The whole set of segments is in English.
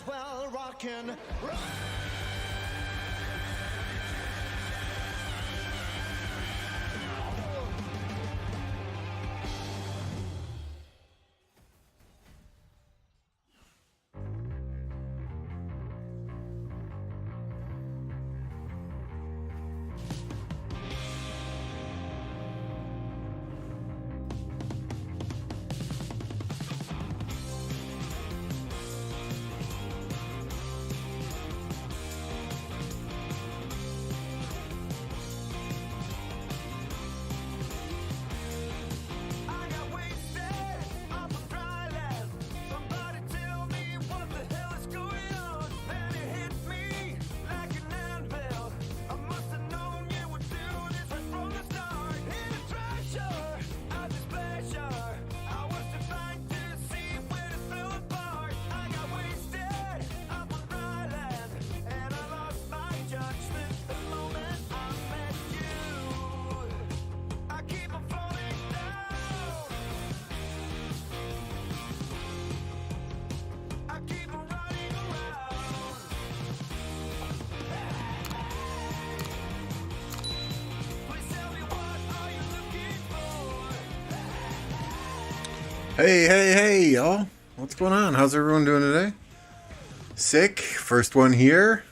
as well rockin'. Hey, y'all. What's going on? How's everyone doing today? Sick. First one here.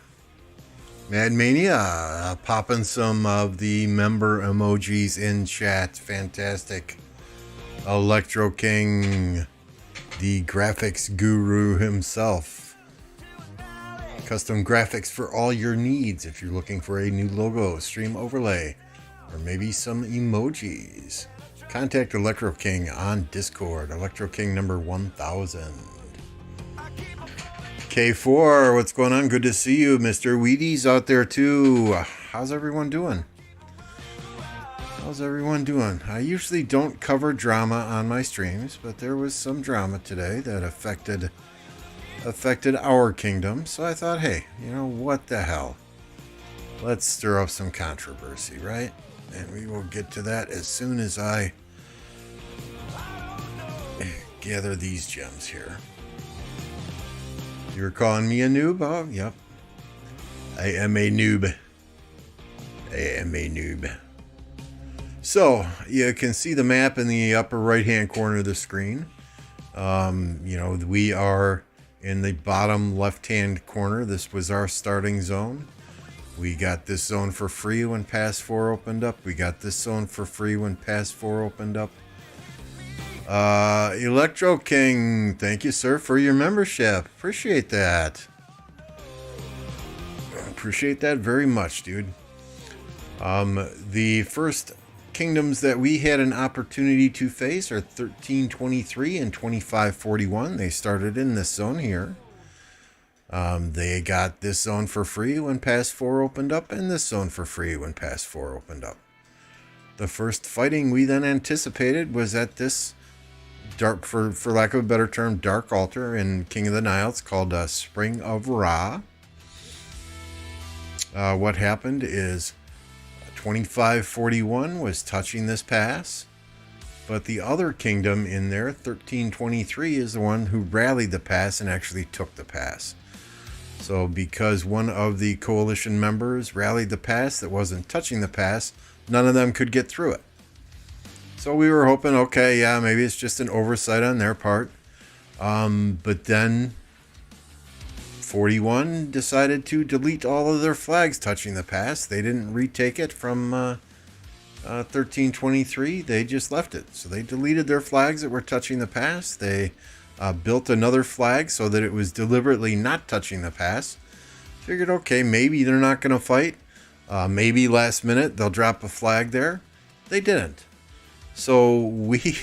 Mad Mania. Popping some of the member emojis in chat. Fantastic. Electro King. The graphics guru himself. Custom graphics for all your needs if you're looking for a new logo, stream overlay, or maybe some emojis. Contact Electro King on Discord. Electro King number 1000. K4, what's going on? Good to see you. Mr. Wheaties out there too. How's everyone doing? How's everyone doing? I usually don't cover drama on my streams, but there was some drama today that affected our kingdom. So I thought, hey, you know what the hell? Let's stir up some controversy, right? And we will get to that as soon as I gather these gems here. You were calling me a noob? Oh, yep. I am a noob. So, you can see the map in the upper right-hand corner of the screen. We are in the bottom left-hand corner. This was our starting zone. We got this zone for free when Pass 4 opened up. We got this zone for free when Pass 4 opened up. Electro King, thank you, sir, for your membership. Appreciate that. Appreciate that very much, dude. The first kingdoms that we had an opportunity to face are 1323 and 2541. They started in this zone here. They got this zone for free when Pass 4 opened up, and this zone for free when Pass 4 opened up. The first fighting we then anticipated was at this dark, for lack of a better term, dark altar in King of the Nile. It's called Spring of Ra. What happened is 2541 was touching this pass, but the other kingdom in there, 1323, is the one who rallied the pass and actually took the pass. So because one of the coalition members rallied the pass that wasn't touching the pass, none of them could get through it. So we were hoping, okay, yeah, maybe it's just an oversight on their part. But then 41 decided to delete all of their flags touching the pass. They didn't retake it from 1323. They just left it. So they deleted their flags that were touching the pass. They built another flag so that it was deliberately not touching the pass. Figured, okay, maybe they're not going to fight. Maybe last minute they'll drop a flag there. They didn't. So we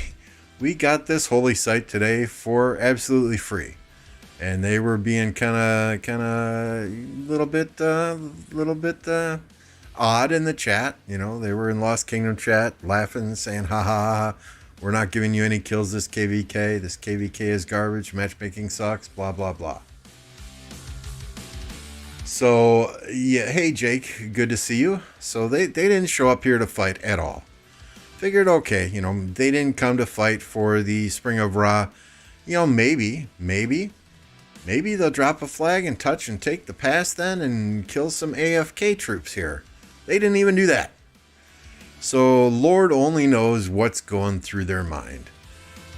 got this holy site today for absolutely free, and they were being kind of little bit odd in the chat. You know, they were in Lost Kingdom chat laughing, saying, "Ha ha ha! We're not giving you any kills this KvK. This KvK is garbage. Matchmaking sucks. Blah blah blah." So yeah, hey Jake, good to see you. So they didn't show up here to fight at all. Figured, okay, you know, they didn't come to fight for the Spring of Ra. You know, maybe Maybe they'll drop a flag and touch and take the pass then and kill some AFK troops here. They didn't even do that. So Lord only knows what's going through their mind.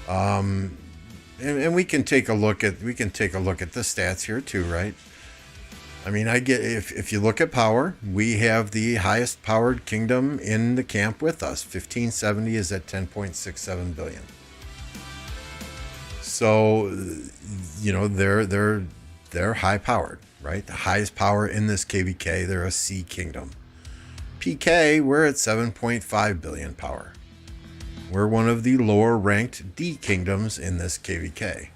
And we can take a look at the stats here too, right? I mean, I get if you look at power, we have the highest powered kingdom in the camp with us. 1570 is at 10.67 billion. So, you know, they're high powered, right? The highest power in this KvK. They're a C kingdom. PK, we're at 7.5 billion power. We're one of the lower ranked D kingdoms in this KvK.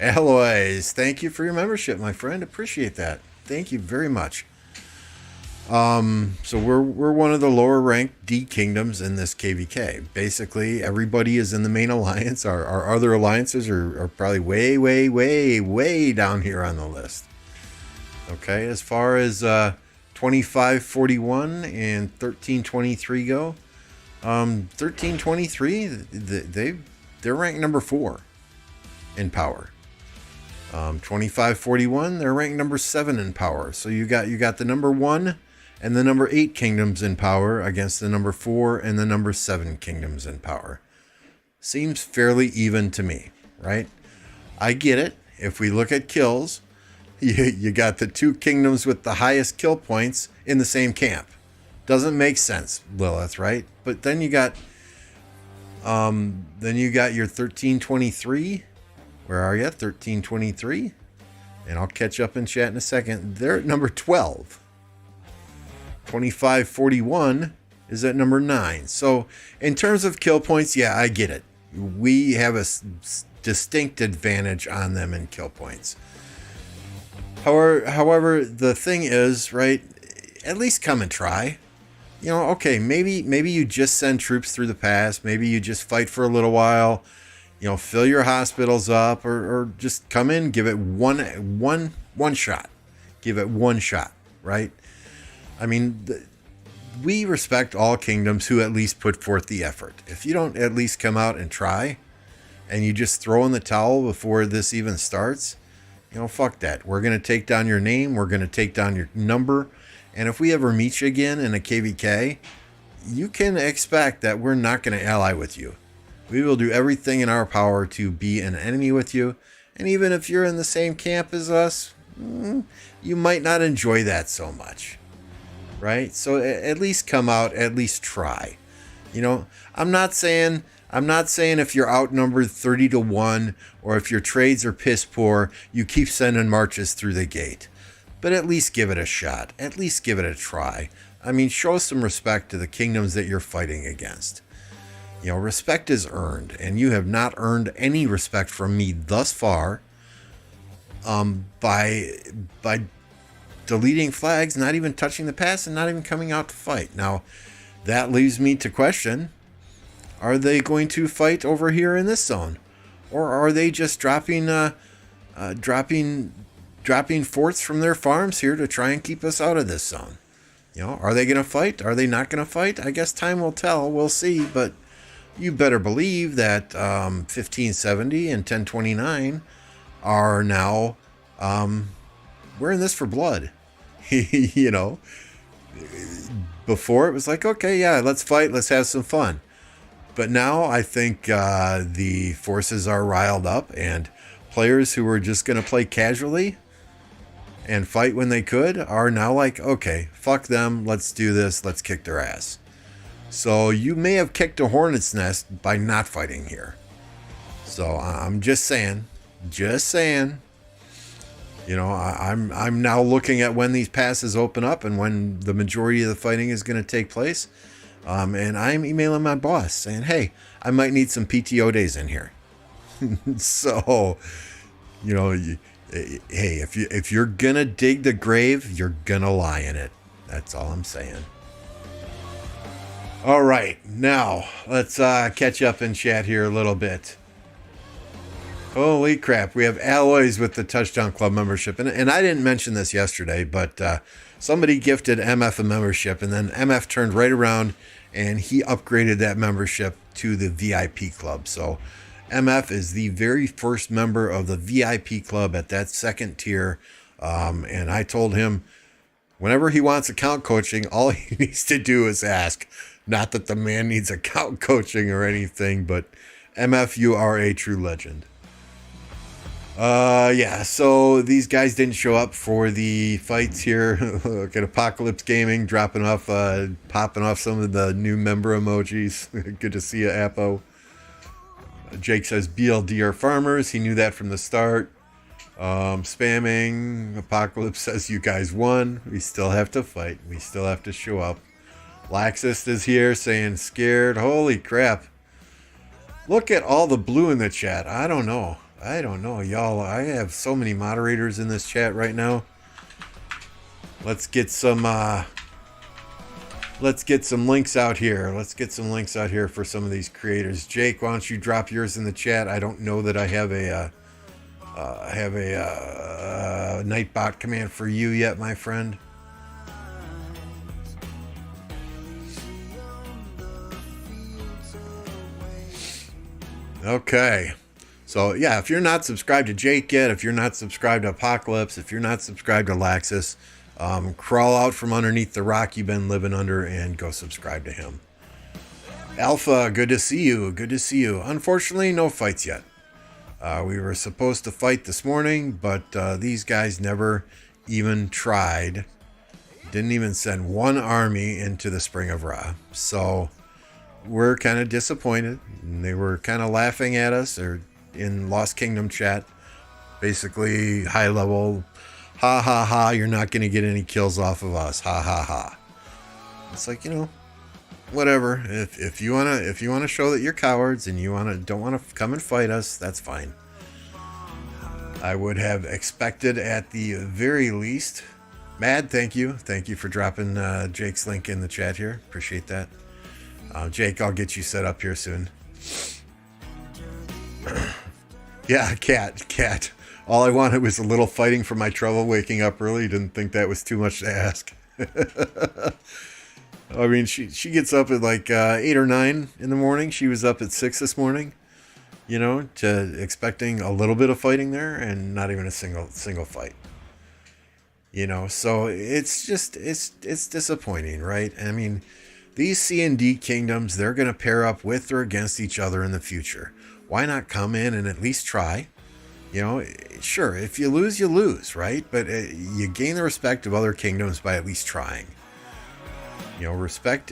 Alloys, thank you for your membership, my friend. Appreciate that. Thank you very much. So we're one of the lower ranked D kingdoms in this KvK. Basically, everybody is in the main alliance. Our other alliances are probably way down here on the list. Okay, as far as 2541 and 1323 go, 1323 they're ranked number 4 in power. 2541 they're ranked number 7 in power. So you got the number 1 and the number 8 kingdoms in power against the number 4 and the number 7 kingdoms in power. Seems fairly even to me, right? I get it. If we look at kills, you got the 2 kingdoms with the highest kill points in the same camp. Doesn't make sense, Lilith, right? But then you got your 1323. Where are you? 1323. And I'll catch up in chat in a second. They're at number 12. 2541 is at number 9. So in terms of kill points, yeah, I get it. We have a distinct advantage on them in kill points. However, the thing is, right, at least come and try. You know, okay, maybe you just send troops through the pass. Maybe you just fight for a little while. You know, fill your hospitals up, or just come in, give it one shot. Give it one shot, right? I mean, we respect all kingdoms who at least put forth the effort. If you don't at least come out and try, and you just throw in the towel before this even starts, you know, fuck that. We're going to take down your name. We're going to take down your number. And if we ever meet you again in a KvK, you can expect that we're not going to ally with you. We will do everything in our power to be an enemy with you. And even if you're in the same camp as us, you might not enjoy that so much. Right? So at least come out, at least try. You know, I'm not saying if you're outnumbered 30-1 or if your trades are piss poor, you keep sending marches through the gate. But at least give it a shot. At least give it a try. I mean, show some respect to the kingdoms that you're fighting against. You know, respect is earned, and you have not earned any respect from me thus far by deleting flags, not even touching the pass, and not even coming out to fight. Now, that leaves me to question, are they going to fight over here in this zone? Or are they just dropping forts from their farms here to try and keep us out of this zone? You know, are they going to fight? Are they not going to fight? I guess time will tell. We'll see, but you better believe that 1570 and 1029 are now, we're in this for blood. You know, before it was like, okay, yeah, let's fight, let's have some fun. But now I think the forces are riled up, and players who were just going to play casually and fight when they could are now like, okay, fuck them, let's do this, let's kick their ass. So you may have kicked a hornet's nest by not fighting here. So I'm just saying, you know, I'm now looking at when these passes open up and when the majority of the fighting is going to take place. And I'm emailing my boss saying, hey, I might need some PTO days in here. So, you know, hey, if you're going to dig the grave, you're going to lie in it. That's all I'm saying. All right, now let's catch up and chat here a little bit. Holy crap, we have Alloys with the Touchdown Club membership. And I didn't mention this yesterday, but somebody gifted MF a membership, and then MF turned right around and he upgraded that membership to the VIP club. So MF is the very first member of the VIP club at that second tier. And I told him whenever he wants account coaching, all he needs to do is ask. Not that the man needs account coaching or anything, but MF, you are a true legend. Yeah, so these guys didn't show up for the fights here. Look at Apocalypse Gaming popping off some of the new member emojis. Good to see you, Apo. Jake says BLD are farmers. He knew that from the start. Spamming. Apocalypse says you guys won. We still have to fight. We still have to show up. Laxist is here saying scared. Holy crap. Look at all the blue in the chat. I don't know, y'all. I have so many moderators in this chat right now. Let's get some links out here. Let's get some links out here for some of these creators. Jake, why don't you drop yours in the chat? I don't know that I have a Nightbot command for you yet, my friend. Okay. So, yeah, if you're not subscribed to Jake yet, if you're not subscribed to Apocalypse, if you're not subscribed to Laxus, crawl out from underneath the rock you've been living under and go subscribe to him. Alpha, good to see you. Good to see you. Unfortunately, no fights yet. We were supposed to fight this morning, but these guys never even tried. Didn't even send one army into the Spring of Ra. So we're kind of disappointed. And they were kind of laughing at us, or in Lost Kingdom chat, basically high level, ha ha ha, you're not going to get any kills off of us, ha ha ha. It's like, whatever. If you wanna show that you're cowards and don't wanna come and fight us, that's fine. I would have expected at the very least. Mad, thank you for dropping Jake's link in the chat here. Appreciate that. Jake, I'll get you set up here soon. Yeah, cat. All I wanted was a little fighting for my trouble waking up early. Didn't think that was too much to ask. I mean, she gets up at like 8 or 9 in the morning. She was up at 6 this morning, expecting a little bit of fighting there and not even a single fight. So it's disappointing, right? I mean, these C&D kingdoms, they're going to pair up with or against each other in the future. Why not come in and at least try? Sure, if you lose, you lose, right? But you gain the respect of other kingdoms by at least trying. Respect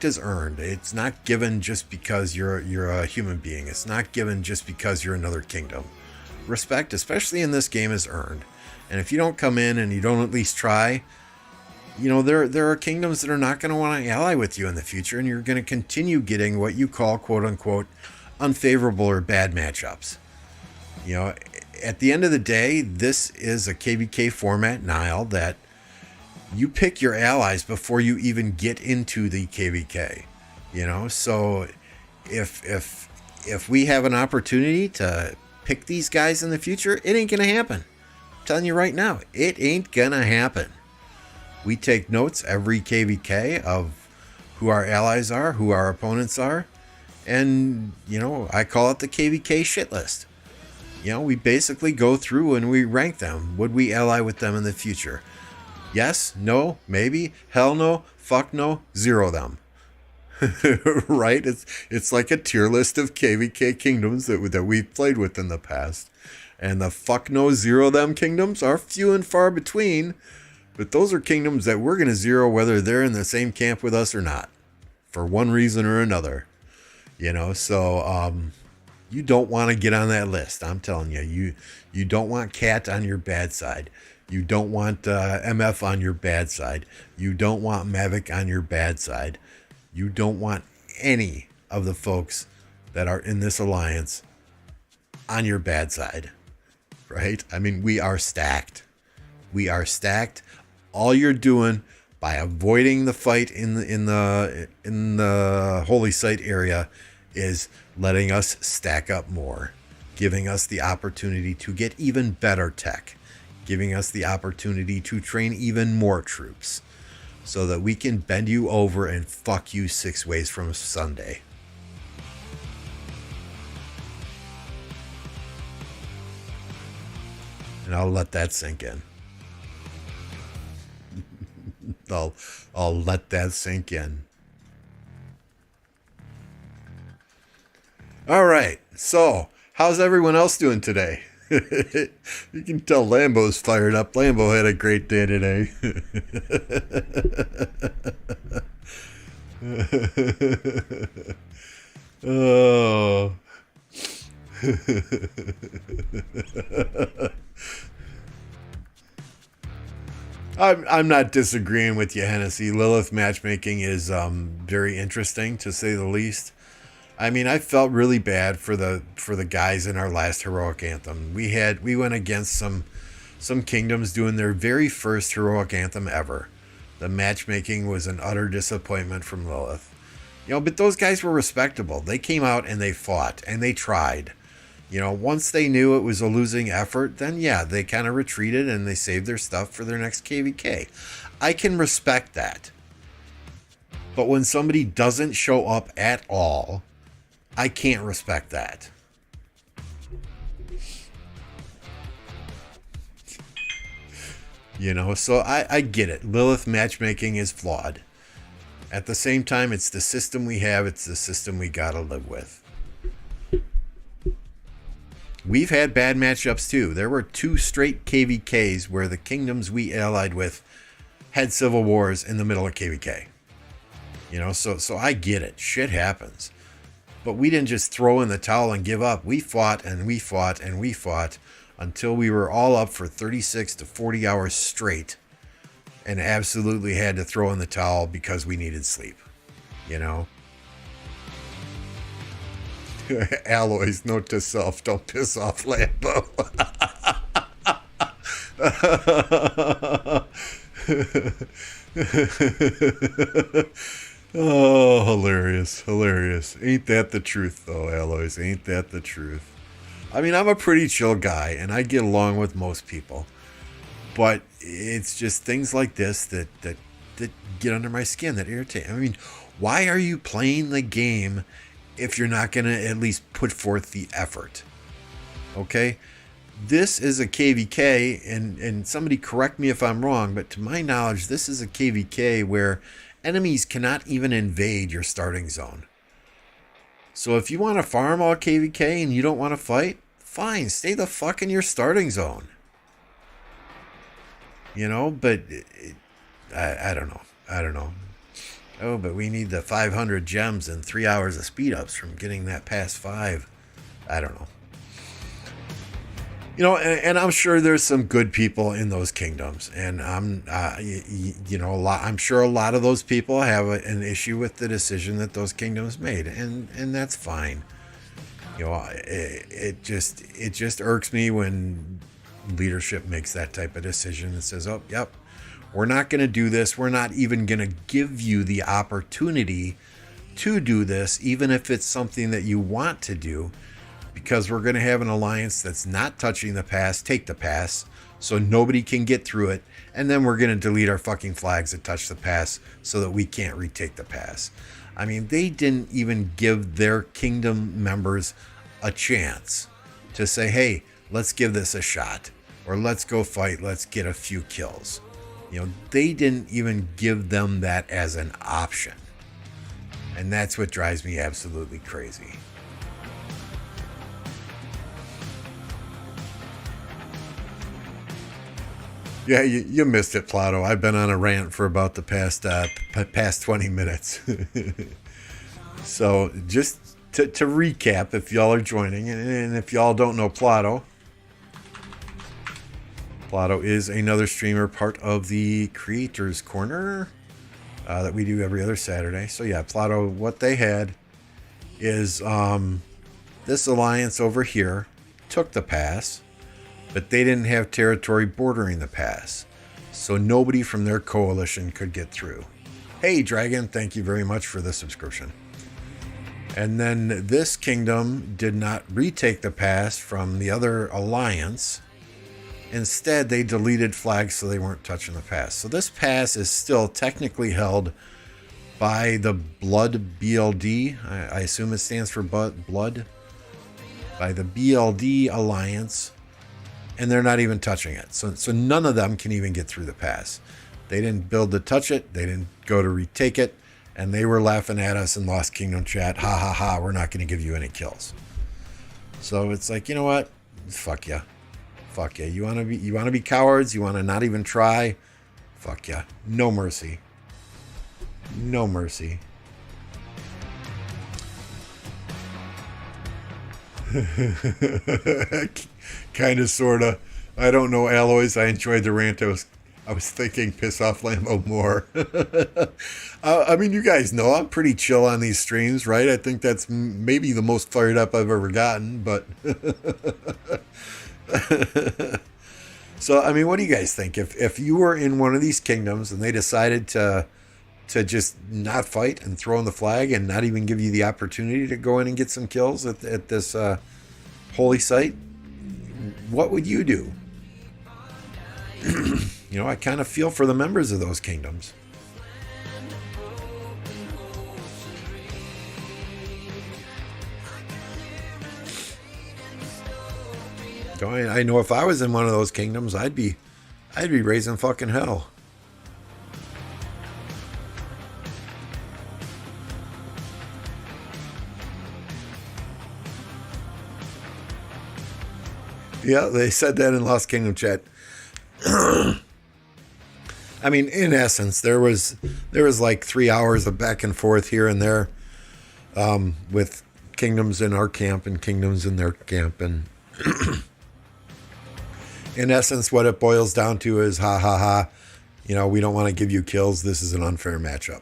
is earned. It's not given just because you're a human being. It's not given just because you're another kingdom. Respect, especially in this game, is earned. And if you don't come in and you don't at least try, there are kingdoms that are not going to want to ally with you in the future, and you're going to continue getting what you call, quote unquote, unfavorable or bad matchups. At the end of the day, this is a KvK format, Nile, that you pick your allies before you even get into the KvK. So if we have an opportunity to pick these guys in the future, it ain't gonna happen. I'm telling you right now, it ain't gonna happen. We take notes every KvK of who our allies are, who our opponents are, and I call it the KvK shit list. We basically go through and we rank them. Would we ally with them in the future? Yes, no, maybe, hell no, fuck no, zero them. Right? It's like a tier list of KvK kingdoms that we've played with in the past. And the fuck no, zero them kingdoms are few and far between. But those are kingdoms that we're going to zero whether they're in the same camp with us or not. For one reason or another. So you don't want to get on that list. I'm telling you. You don't want Cat on your bad side. You don't want MF on your bad side. You don't want Mavic on your bad side. You don't want any of the folks that are in this alliance on your bad side, right? I mean, we are stacked. We are stacked. All you're doing by avoiding the fight in the holy site area is letting us stack up more, giving us the opportunity to get even better tech, giving us the opportunity to train even more troops so that we can bend you over and fuck you 6 ways from Sunday. And I'll let that sink in. I'll let that sink in. All right. So, how's everyone else doing today? You can tell Lambeau's fired up. Lambeau had a great day today. Oh. I'm not disagreeing with you, Hennessy. Lilith matchmaking is very interesting, to say the least. I mean, I felt really bad for the guys in our last heroic anthem. We went against some kingdoms doing their very first heroic anthem ever. The matchmaking was an utter disappointment from Lilith. You know, but those guys were respectable. They came out and they fought and they tried. You know, once they knew it was a losing effort, then yeah, they kind of retreated and they saved their stuff for their next KvK. I can respect that. But when somebody doesn't show up at all, I can't respect that. You know, so I get it. Lilith matchmaking is flawed. At the same time, it's the system we have. It's the system we gotta live with. We've had bad matchups too. There were 2 straight KvKs where the kingdoms we allied with had civil wars in the middle of KvK. You know, so I get it. Shit happens. But we didn't just throw in the towel and give up. We fought and we fought and we fought until we were all up for 36 to 40 hours straight and absolutely had to throw in the towel because we needed sleep. You know? Alloys, note to self, don't piss off Lambeau. Oh, hilarious. Ain't that the truth, though, Alloys? Ain't that the truth? I mean, I'm a pretty chill guy, and I get along with most people. But it's just things like this that get under my skin, that irritate. I mean, why are you playing the game if you're not going to at least put forth the effort? Okay? This is a KvK, and somebody correct me if I'm wrong, but to my knowledge, this is a KvK where enemies cannot even invade your starting zone. So if you want to farm all KvK and you don't want to fight, fine, stay the fuck in your starting zone. You know, but I don't know. Oh, but we need the 500 gems and 3 hours of speed ups from getting that past 5. I don't know. You know, and I'm sure there's some good people in those kingdoms, and I'm sure a lot of those people have an issue with the decision that those kingdoms made, and that's fine. You know, it just irks me when leadership makes that type of decision and says, "Oh, yep, we're not going to do this. We're not even going to give you the opportunity to do this, even if it's something that you want to do." Because we're going to have an alliance that's not touching the pass, take the pass, so nobody can get through it. And then we're going to delete our fucking flags that touch the pass so that we can't retake the pass. I mean, they didn't even give their kingdom members a chance to say, hey, let's give this a shot. Or let's go fight, let's get a few kills. You know, they didn't even give them that as an option. And that's what drives me absolutely crazy. Yeah, you missed it, Plato. I've been on a rant for about the past 20 minutes. So just to recap, if y'all are joining, and if y'all don't know Plato is another streamer, part of the Creators Corner that we do every other Saturday. So yeah, Plato, what they had is this alliance over here took the pass, but they didn't have territory bordering the pass, so nobody from their coalition could get through. Hey, Dragon, thank you very much for the subscription. And then this kingdom did not retake the pass from the other alliance. Instead, they deleted flags so they weren't touching the pass. So this pass is still technically held by the Blood BLD. I assume it stands for Blood. By the BLD Alliance. and they're not even touching it. So none of them can even get through the pass. They didn't build to touch it. They didn't go to retake it. And they were laughing at us in Lost Kingdom chat. Ha ha ha, we're not going to give you any kills. So it's like, you know what? Fuck yeah. Fuck yeah. You want to be cowards? You want to not even try? Fuck yeah. No mercy. No mercy. Kind of, sort of. I don't know, Alloys. I enjoyed the rant. I was thinking piss off Lambeau more. I mean, you guys know I'm pretty chill on these streams, right? I think that's maybe the most fired up I've ever gotten, but... So, I mean, what do you guys think? If you were in one of these kingdoms and they decided to just not fight and throw in the flag and not even give you the opportunity to go in and get some kills at this holy site, what would you do? You know, I kind of feel for the members of those kingdoms. So I know if I was in one of those kingdoms, I'd be raising fucking hell. Yeah, they said that in Lost Kingdom chat. I mean, in essence, there was like 3 hours of back and forth here and there, with kingdoms in our camp and kingdoms in their camp, and in essence, what it boils down to is, ha ha ha, you know, we don't want to give you kills. This is an unfair matchup.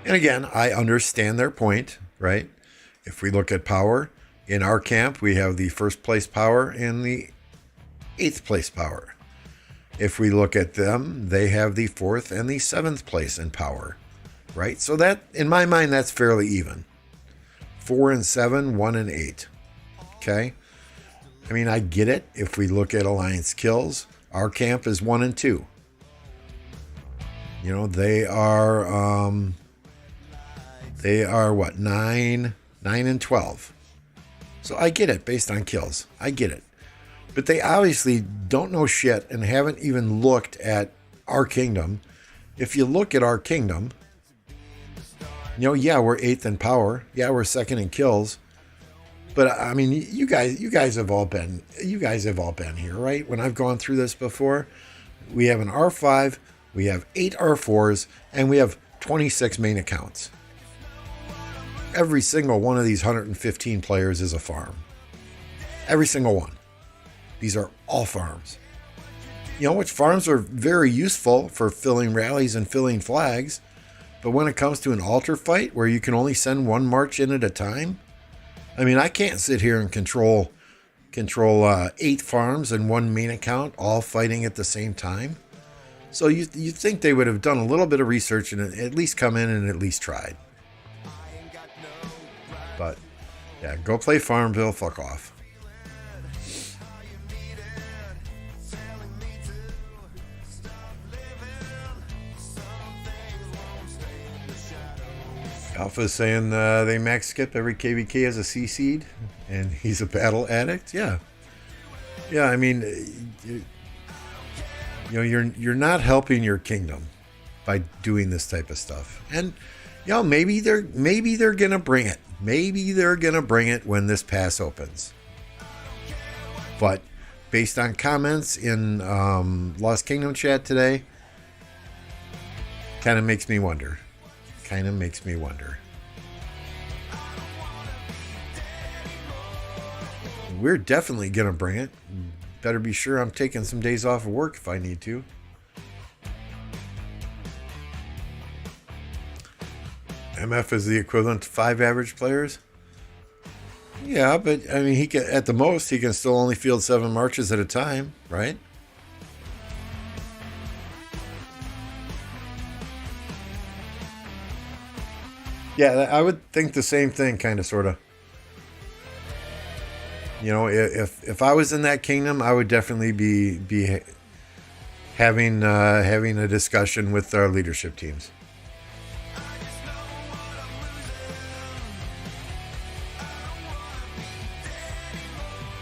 And again, I understand their point, right? If we look at power, in our camp, we have the first place power and the 8th place power. If we look at them, they have the 4th and the 7th place in power, right? So that, in my mind, that's fairly even. 4 and 7, 1 and 8. Okay? I mean, I get it. If we look at alliance kills, our camp is 1 and 2. You know, they are what, 9 and 12. So I get it based on kills. I get it. But they obviously don't know shit and haven't even looked at our kingdom. If you look at our kingdom, you know, yeah, we're 8th in power. Yeah, we're 2nd in kills. But I mean, you guys have all been here, right? When I've gone through this before, we have an R5, we have 8 R4s, and we have 26 main accounts. Every single one of these 115 players is a farm. Every single one. These are all farms. You know, which farms are very useful for filling rallies and filling flags. But when it comes to an altar fight where you can only send one march in at a time, I mean, I can't sit here and control 8 farms and 1 main account all fighting at the same time. So you think they would have done a little bit of research and at least come in and at least tried. But yeah, go play Farmville, fuck off. Alpha's saying they max skip every KvK as a C seed, and he's a battle addict. Yeah. I mean, you know, you're not helping your kingdom by doing this type of stuff. And you know, maybe they're gonna bring it. Maybe they're gonna bring it when this pass opens. But based on comments in Lost Kingdom chat today, kind of makes me wonder. We're definitely gonna bring it. Better be sure I'm taking some days off of work if I need to. MF is the equivalent to 5 average players. Yeah, but I mean, at the most he can still only field 7 marches at a time, right? Yeah, I would think the same thing, kind of, sort of. You know, if I was in that kingdom, I would definitely be having a discussion with our leadership teams.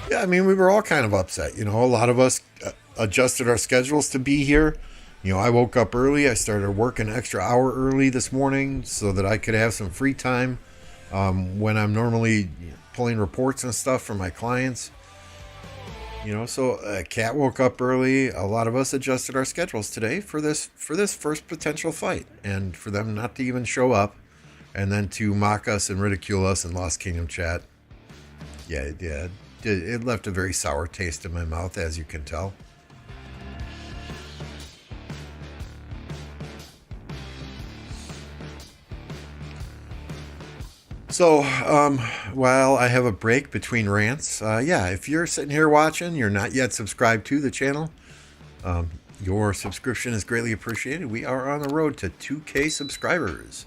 Yeah, I mean, we were all kind of upset. You know, a lot of us adjusted our schedules to be here. You know, I woke up early. I started work an extra hour early this morning so that I could have some free time when I'm normally pulling reports and stuff for my clients. You know, so Kat woke up early. A lot of us adjusted our schedules today for this first potential fight, and for them not to even show up, and then to mock us and ridicule us in Lost Kingdom chat. Yeah, it did. It left a very sour taste in my mouth, as you can tell. So, while I have a break between rants, yeah, if you're sitting here watching, you're not yet subscribed to the channel, your subscription is greatly appreciated. We are on the road to 2K subscribers.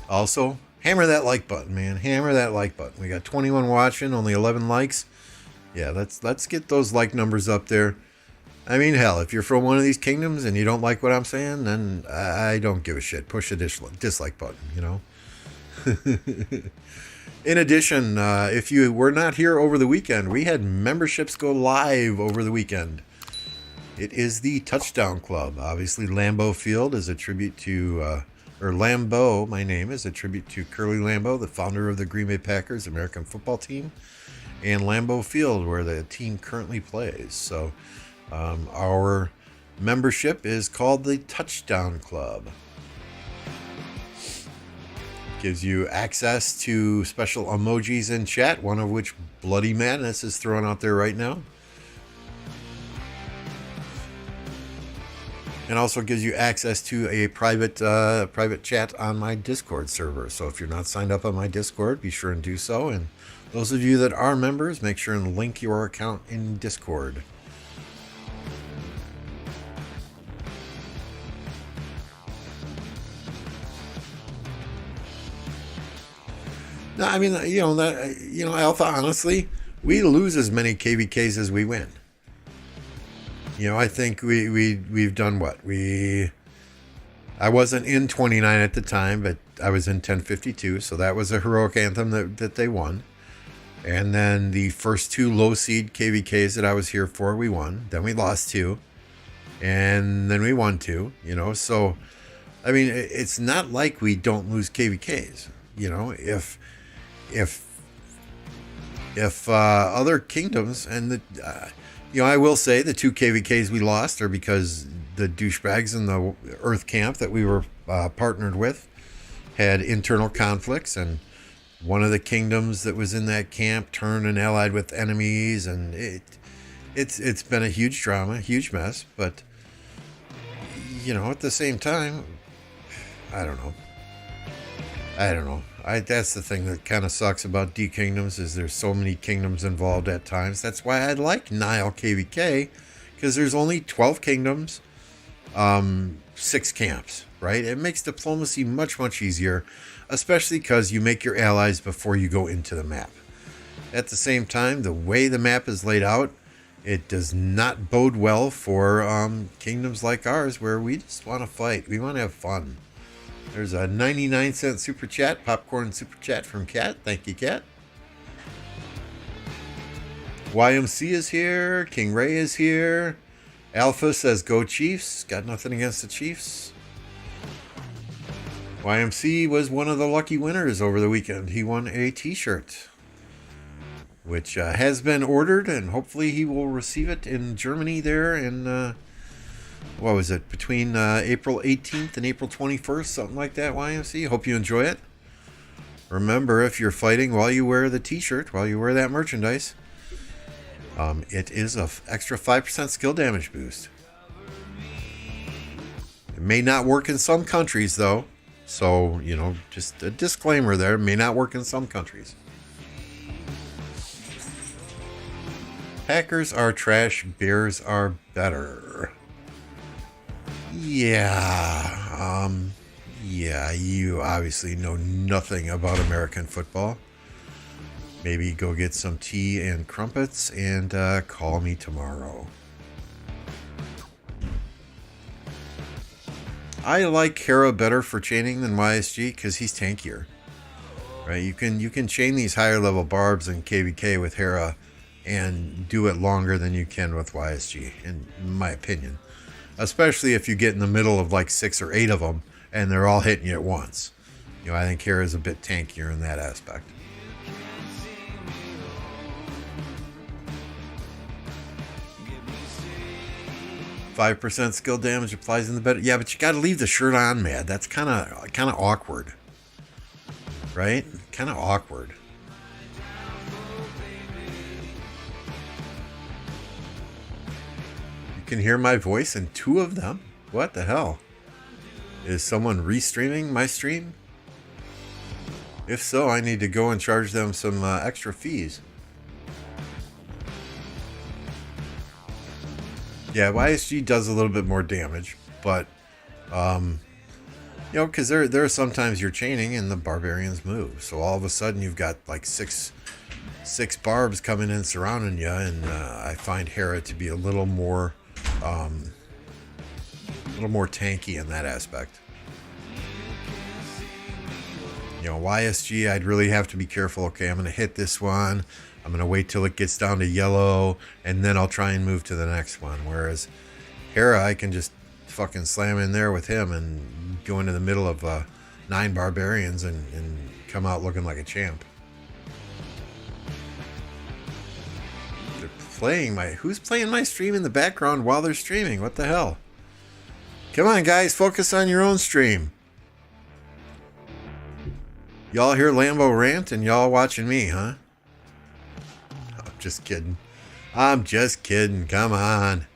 Also, hammer that like button, man. Hammer that like button. We got 21 watching, only 11 likes. Yeah, let's get those like numbers up there. I mean, hell, if you're from one of these kingdoms and you don't like what I'm saying, then I don't give a shit. Push the dislike button, you know. In addition, if you were not here over the weekend, we had memberships go live over the weekend. It is the Touchdown Club. Obviously, Lambeau Field is a tribute to, or Lambeau, my name, is a tribute to Curly Lambeau, the founder of the Green Bay Packers American football team, and Lambeau Field, where the team currently plays. So, our membership is called the Touchdown Club. Gives you access to special emojis in chat, one of which Bloody Madness is thrown out there right now. And also gives you access to a private chat on my Discord server. So if you're not signed up on my Discord, be sure and do so. And those of you that are members, make sure and link your account in Discord. No, I mean, Alpha, honestly, we lose as many KvKs as we win. You know, I think we've done what? I wasn't in 29 at the time, but I was in 1052, so that was a heroic anthem that they won. And then the first two low seed KvKs that I was here for, we won. Then we lost 2. And then we won 2, you know. So, I mean, it's not like we don't lose KvKs. You know, if other kingdoms, and I will say the 2 KvKs we lost are because the douchebags in the Earth camp that we were partnered with had internal conflicts, and one of the kingdoms that was in that camp turned and allied with enemies, and it's been a huge drama, a huge mess. But you know, at the same time, I don't know. That's the thing that kind of sucks about D Kingdoms, is there's so many kingdoms involved at times. That's why I like Nile KvK, because there's only 12 kingdoms, 6 camps, right? It makes diplomacy much, much easier, especially because you make your allies before you go into the map. At the same time, the way the map is laid out, it does not bode well for kingdoms like ours, where we just want to fight. We want to have fun. There's a 99-cent super chat, popcorn super chat from Kat. Thank you, Kat. YMC is here. King Ray is here. Alpha says go Chiefs. Got nothing against the Chiefs. YMC was one of the lucky winners over the weekend. He won a t-shirt, which has been ordered, and hopefully he will receive it in Germany there in... what was it, between April 18th and April 21st, something like that, YMC. Hope you enjoy it. Remember, if you're fighting while you wear the t-shirt, while you wear that merchandise, it is an extra 5% skill damage boost. It may not work in some countries, though. So, you know, just a disclaimer there. It may not work in some countries. Packers are trash, Bears are better. Yeah, you obviously know nothing about American football. Maybe go get some tea and crumpets and call me tomorrow. I like Hera better for chaining than YSG because he's tankier. Right? You can chain these higher level Barbs and KvK with Hera and do it longer than you can with YSG, in my opinion. Especially if you get in the middle of like 6 or 8 of them and they're all hitting you at once. You know, I think Hera is a bit tankier in that aspect. "5% skill damage applies in the bed." Yeah, but you got to leave the shirt on, man. That's kind of awkward, right? Kind of awkward. You can hear my voice in 2 of them. What the hell? Is someone restreaming my stream? If so, I need to go and charge them some extra fees. Yeah, YSG does a little bit more damage, but you know, because there are sometimes you're chaining and the barbarians move, so all of a sudden you've got like six barbs coming in surrounding you, and I find Hera to be a little more tanky in that aspect. You know, YSG, I'd really have to be careful. Okay, I'm going to hit this one. I'm going to wait till it gets down to yellow, and then I'll try and move to the next one. Whereas Hera, I can just fucking slam in there with him and go into the middle of 9 barbarians and come out looking like a champ. They're playing who's playing my stream in the background while they're streaming? What the hell? Come on, guys, focus on your own stream. Y'all hear Lambeau rant and y'all watching me, huh? I'm just kidding. I'm just kidding. Come on.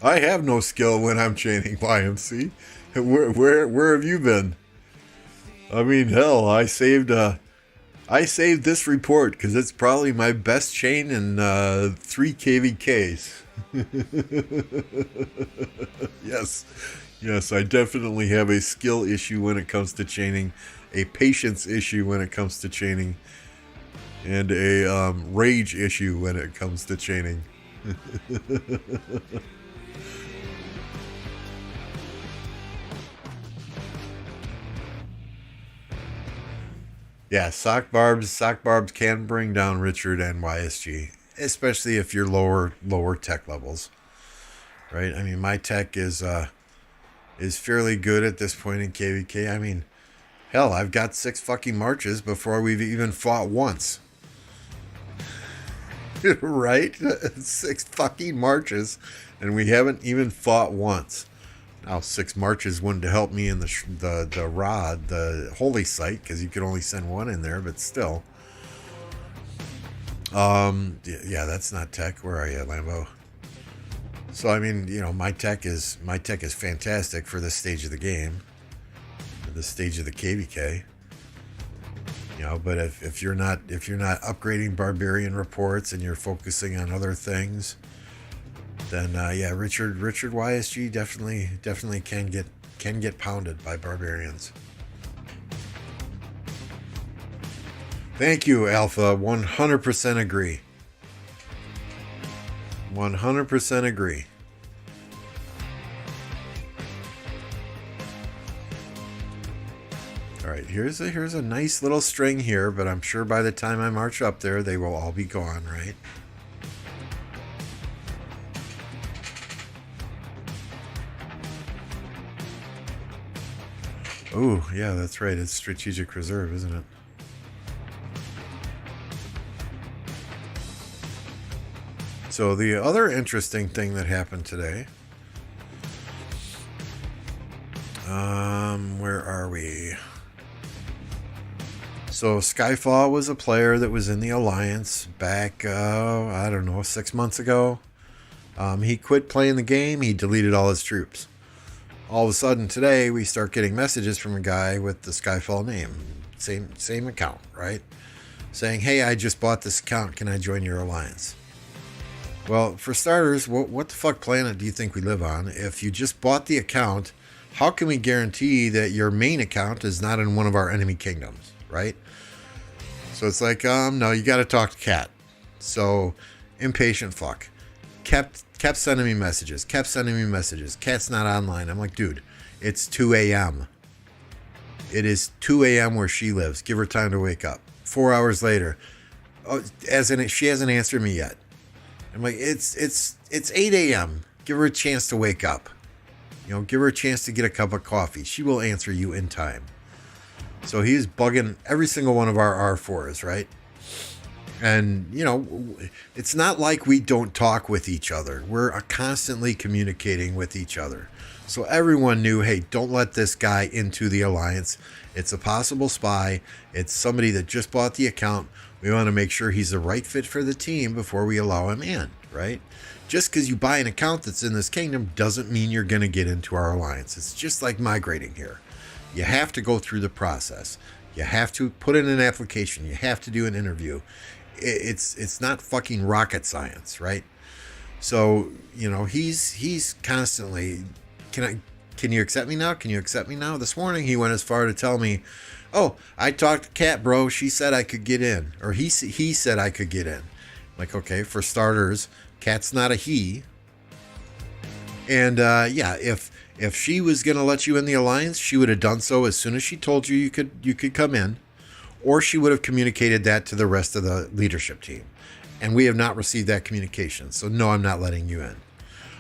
I have no skill when I'm chaining YMC. Where have you been? I mean, hell, I saved this report because it's probably my best chain in 3 KvKs. Yes, I definitely have a skill issue when it comes to chaining, a patience issue when it comes to chaining, and a rage issue when it comes to chaining. Yeah, sock barbs can bring down Richard and YSG, especially if you're lower tech levels, right? I mean, my tech is fairly good at this point in KvK. I mean, hell, I've got 6 fucking marches before we've even fought once. Right? 6 fucking marches, and we haven't even fought once. Now, 6 marches wouldn't help me in the rod, the holy site, because you could only send 1 in there, but still. Yeah, that's not tech. Where are you, Lambeau? So I mean, you know, my tech is fantastic for this stage of the game, this stage of the KvK. You know, but if you're not upgrading barbarian reports and you're focusing on other things, then yeah, Richard YSG definitely can get pounded by barbarians. Thank you, Alpha. 100% agree. 100% agree. All right, here's a nice little string here, but I'm sure by the time I march up there, they will all be gone, right? Oh, yeah, that's right. It's strategic reserve, isn't it? So the other interesting thing that happened today, where are we? So Skyfall was a player that was in the Alliance back, I don't know, 6 months ago. He quit playing the game. He deleted all his troops. All of a sudden today, we start getting messages from a guy with the Skyfall name, same account, right? Saying, "Hey, I just bought this account. Can I join your Alliance?" Well, for starters, what the fuck planet do you think we live on? If you just bought the account, how can we guarantee that your main account is not in one of our enemy kingdoms, right? So it's like, no, you got to talk to Cat. So, impatient fuck. kept sending me messages. Cat's not online. I'm like, dude, it's 2 a.m. It is 2 a.m. where she lives. Give her time to wake up. 4 hours later, she hasn't answered me yet. I'm like, it's 8 a.m. Give her a chance to wake up. Give her a chance to get a cup of coffee. She will answer you in time. So he's bugging every single one of our R4s, right? And, it's not like we don't talk with each other. We're constantly communicating with each other. So everyone knew, hey, don't let this guy into the alliance. It's a possible spy. It's somebody that just bought the account. We want to make sure he's the right fit for the team before we allow him in, right? Just because you buy an account that's in this kingdom doesn't mean you're going to get into our alliance. It's just like migrating here. You have to go through the process. You have to put in an application. You have to do an interview. It's not fucking rocket science, right? So, he's constantly, can you accept me now? Can you accept me now? This morning he went as far to tell me, oh, I talked to Kat, bro. She said I could get in. Or he said I could get in. I'm like, okay, for starters, Kat's not a he. And if she was going to let you in the alliance, she would have done so as soon as she told you could come in. Or she would have communicated that to the rest of the leadership team. And we have not received that communication. So no, I'm not letting you in.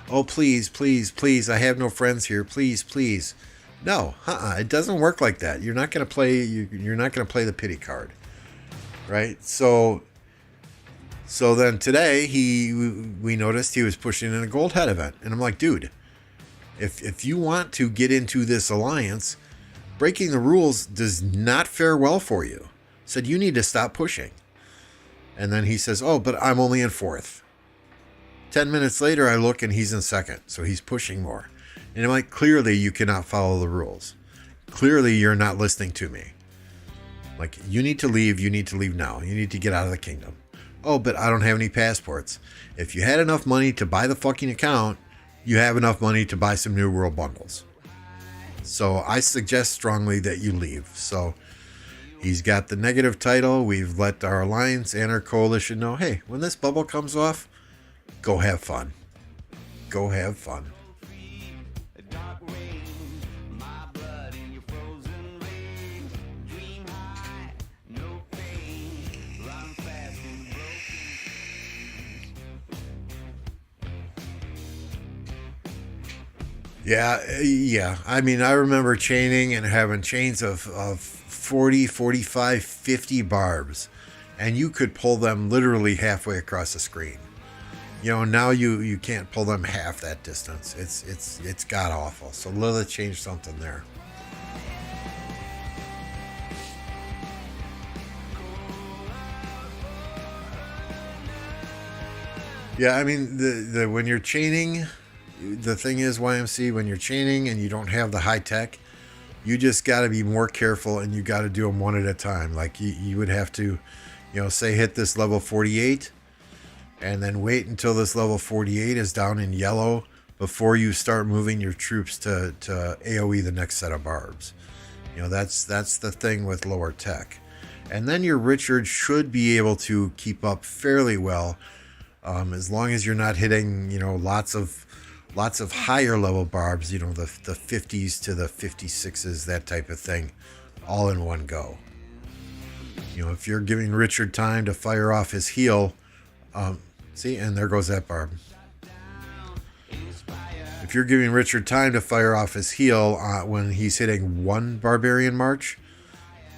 Oh, please, please, please. I have no friends here. Please, please. No, it doesn't work like that. You're not going to play. You're not going to play the pity card, right? So then today we noticed he was pushing in a gold head event, and I'm like, dude, if you want to get into this alliance, breaking the rules does not fare well for you. Said you need to stop pushing. And then he says, oh, but I'm only in 4th. 10 minutes later, I look and he's in 2nd, so he's pushing more. And I'm like, clearly you cannot follow the rules. Clearly you're not listening to me. Like, you need to leave now. You need to get out of the kingdom. Oh, but I don't have any passports. If you had enough money to buy the fucking account, you have enough money to buy some New World bundles. So I suggest strongly that you leave. So he's got the negative title. We've let our alliance and our coalition know, hey, when this bubble comes off, go have fun. Go have fun. Yeah. I mean, I remember chaining and having chains of 40, 45, 50 barbs, and you could pull them literally halfway across the screen. Now you can't pull them half that distance. It's god awful. So Lilith changed something there. Yeah, I mean the when you're chaining. The thing is, YMC, when you're chaining and you don't have the high tech, you just got to be more careful, and you got to do them one at a time. Like you would have to, say hit this level 48 and then wait until this level 48 is down in yellow before you start moving your troops to AoE the next set of barbs. That's the thing with lower tech. And then your Richard should be able to keep up fairly well, as long as you're not hitting, lots of higher level barbs, the 50s to the 56s, that type of thing, all in one go. If you're giving Richard time to fire off his heal, see, and there goes that barb. If you're giving Richard time to fire off his heal when he's hitting one barbarian march,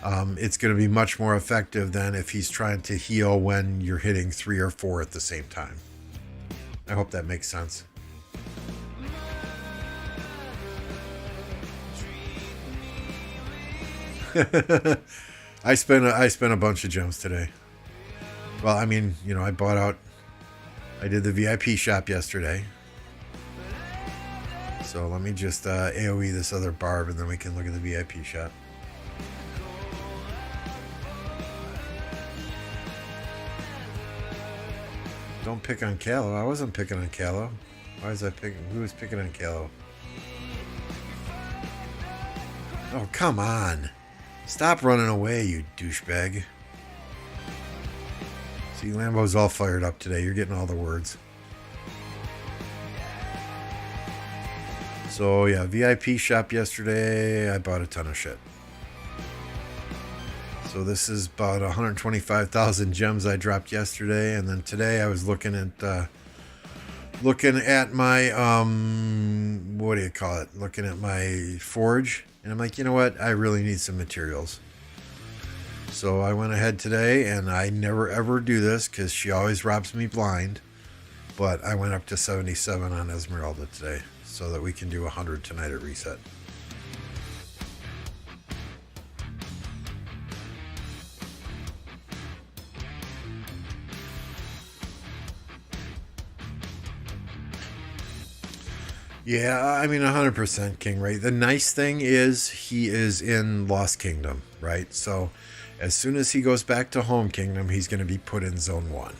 it's going to be much more effective than if he's trying to heal when you're hitting 3 or 4 at the same time. I hope that makes sense. I spent a bunch of gems today. Well, I mean, I did the VIP shop yesterday. So let me just AoE this other barb, and then we can look at the VIP shop. Don't pick on Callow. I wasn't picking on Callow. Why was I picking? Who was picking on Callow? Oh, come on. Stop running away, you douchebag. See, Lambeau's all fired up today. You're getting all the words. So yeah, VIP shop yesterday. I bought a ton of shit. So this is about 125,000 gems I dropped yesterday, and then today I was looking at my what do you call it? Looking at my forge, and I'm like, you know what? I really need some materials. So I went ahead today, and I never ever do this because she always robs me blind. But I went up to 77 on Esmeralda today, so that we can do 100 tonight at reset. Yeah, I mean 100% King, right? The nice thing is he is in Lost Kingdom, right? So as soon as he goes back to Home Kingdom, he's going to be put in Zone 1.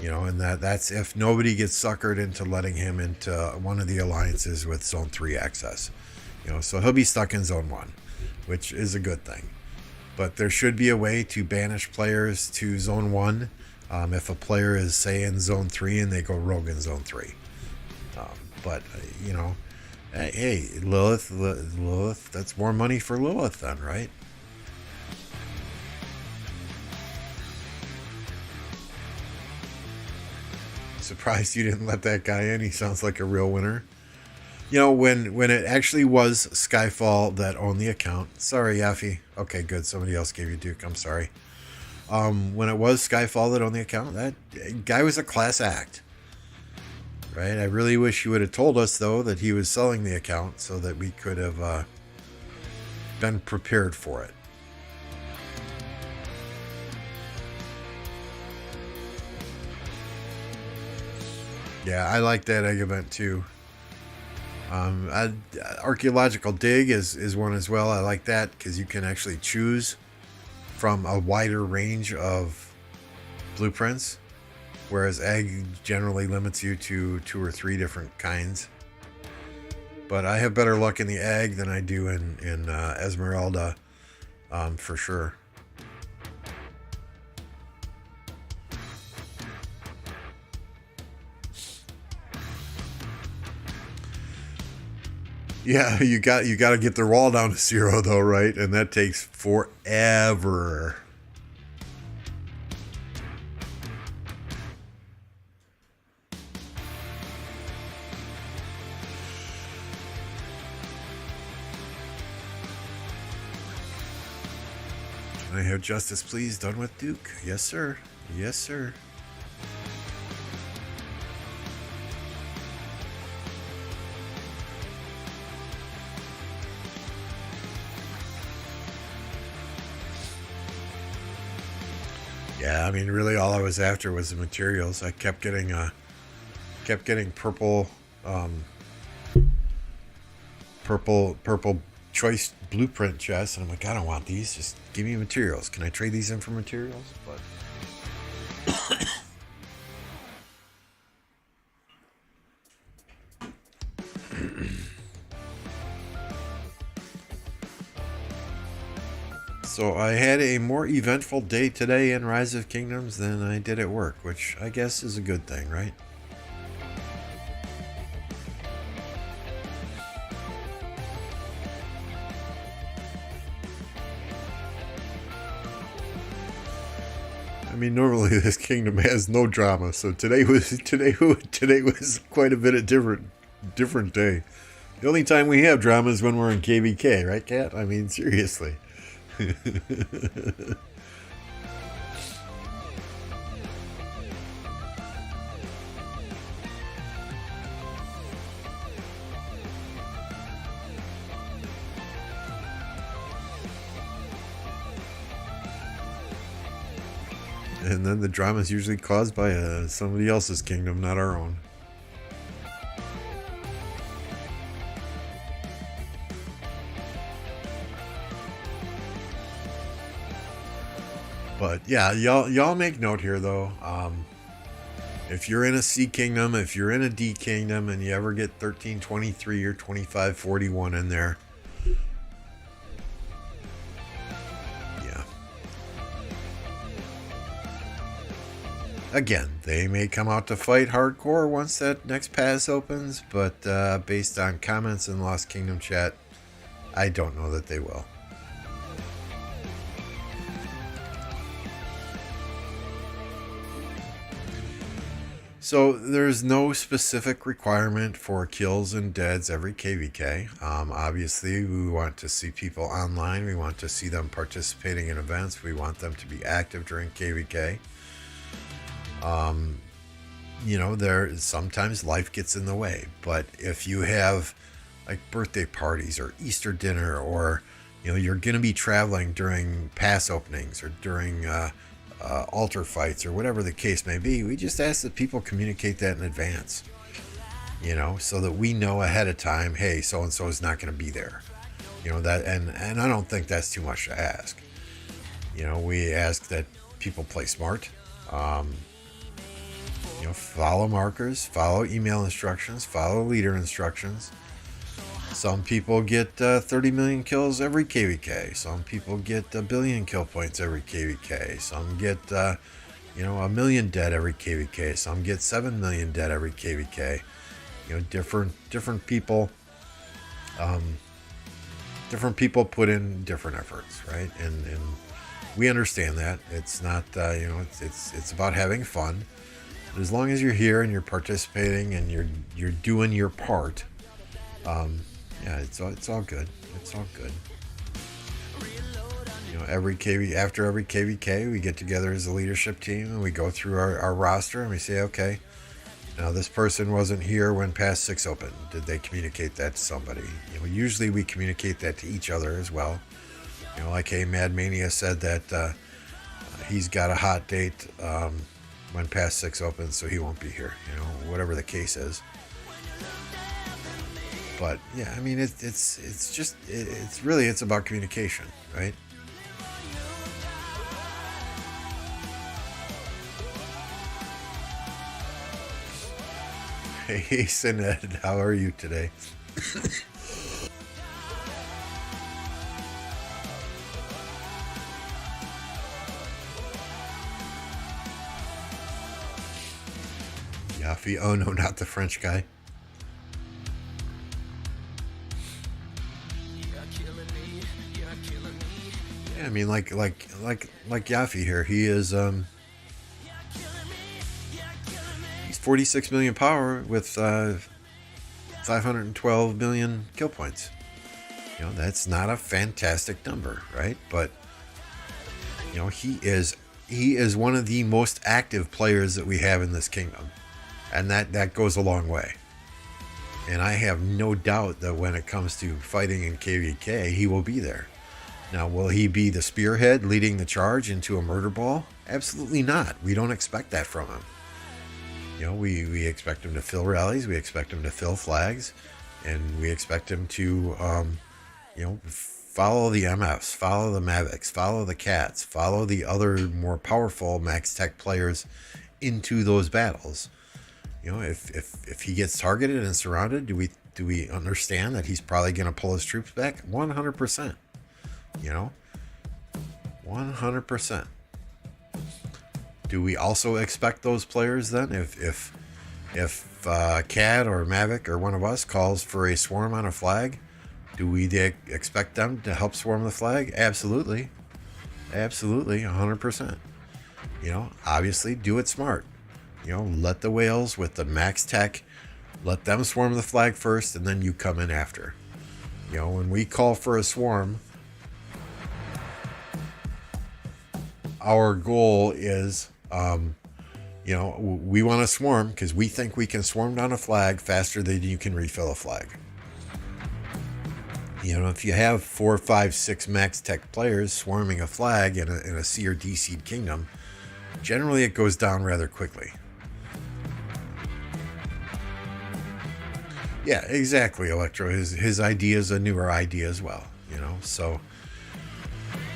You know, and that's if nobody gets suckered into letting him into one of the alliances with Zone 3 access. You know, so he'll be stuck in Zone 1, which is a good thing. But there should be a way to banish players to Zone 1 if a player is, say, in Zone 3 and they go rogue in Zone 3. But, you know, hey, Lilith, that's more money for Lilith then, right? Surprised you didn't let that guy in. He sounds like a real winner. You know, when it actually was Skyfall that owned the account. Sorry, Yaffy. Okay, good. Somebody else gave you Duke. I'm sorry. When it was Skyfall that owned the account, that guy was a class act. Right? I really wish you would have told us, though, that he was selling the account so that we could have been prepared for it. Yeah, I like that egg event, too. Archaeological Dig is one as well. I like that because you can actually choose from a wider range of blueprints. Whereas egg generally limits you to 2 or 3 different kinds. But I have better luck in the egg than I do in Esmeralda, for sure. Yeah, you got to get their wall down to 0 though, right? And that takes forever. Can I have justice, please? Done with Duke. Yes, sir. Yes, sir. Yeah, I mean, really, all I was after was the materials. I kept getting purple, purple choice blueprint chests, and I'm like, I don't want these. Just give me materials. Can I trade these in for materials? But so I had a more eventful day today in Rise of Kingdoms than I did at work, which I guess is a good thing, right? I mean, normally this kingdom has no drama, so today was quite a bit of different day. The only time we have drama is when we're in KvK, right, Kat? I mean, seriously. And then the drama is usually caused by somebody else's kingdom, not our own. But yeah, y'all make note here though. If you're in a C kingdom, if you're in a D kingdom, and you ever get 1323 or 2541 in there, Again, they may come out to fight hardcore once that next pass opens, but based on comments in Lost Kingdom chat, I don't know that they will. So there's no specific requirement for kills and deads every KvK. Obviously, we want to see people online. We want to see them participating in events. We want them to be active during KvK. You know, sometimes life gets in the way. But if you have like birthday parties or Easter dinner, or you know, you're going to be traveling during pass openings or during altar fights or whatever the case may be, we just ask that people communicate that in advance, you know, so that we know ahead of time, hey, so and so is not going to be there, you know, that, and I don't think that's too much to ask. You know, we ask that people play smart, you know, follow markers, follow email instructions, follow leader instructions. Some people get 30 million kills every KvK. Some people get 1 billion kill points every KvK. Some get, you know, 1 million dead every KvK. Some get 7 million dead every KvK. You know, different people. Different people put in different efforts, right? And we understand that it's not, you know, it's about having fun. But as long as you're here and you're participating and you're doing your part. Yeah, it's all good. It's all good. You know, after every KvK, we get together as a leadership team and we go through our roster and we say, okay, now this person wasn't here when Pass 6 opened. Did they communicate that to somebody? You know, usually we communicate that to each other as well. You know, like, hey, Mad Mania said that he's got a hot date when Pass 6 opens, so he won't be here. You know, whatever the case is. But yeah, I mean, it's really about communication, right? Hey, Sined, how are you today? Yafi, oh no, not the French guy. I mean, like Yafi here. He is he's 46 million power with 512 million kill points. You know, that's not a fantastic number, right? But you know, he is one of the most active players that we have in this kingdom, and that goes a long way. And I have no doubt that when it comes to fighting in KvK, he will be there. Now, will he be the spearhead leading the charge into a murder ball? Absolutely not. We don't expect that from him. You know, we expect him to fill rallies, we expect him to fill flags, and we expect him to, you know, follow the MFs, follow the Mavics, follow the Cats, follow the other more powerful Max Tech players into those battles. You know, if he gets targeted and surrounded, do we understand that he's probably going to pull his troops back? 100%. You know, 100%. Do we also expect those players then, if Cad or Mavic or one of us calls for a swarm on a flag, do we expect them to help swarm the flag? Absolutely, 100%. You know, obviously, do it smart. You know, let the whales with the max tech, let them swarm the flag first, and then you come in after. You know, when we call for a swarm, our goal is, you know, we want to swarm because we think we can swarm down a flag faster than you can refill a flag. You know, if you have 4, 5, 6 max tech players swarming a flag in a C or D seed kingdom, generally it goes down rather quickly. Yeah, exactly, Electro. His idea is a newer idea as well, you know, so...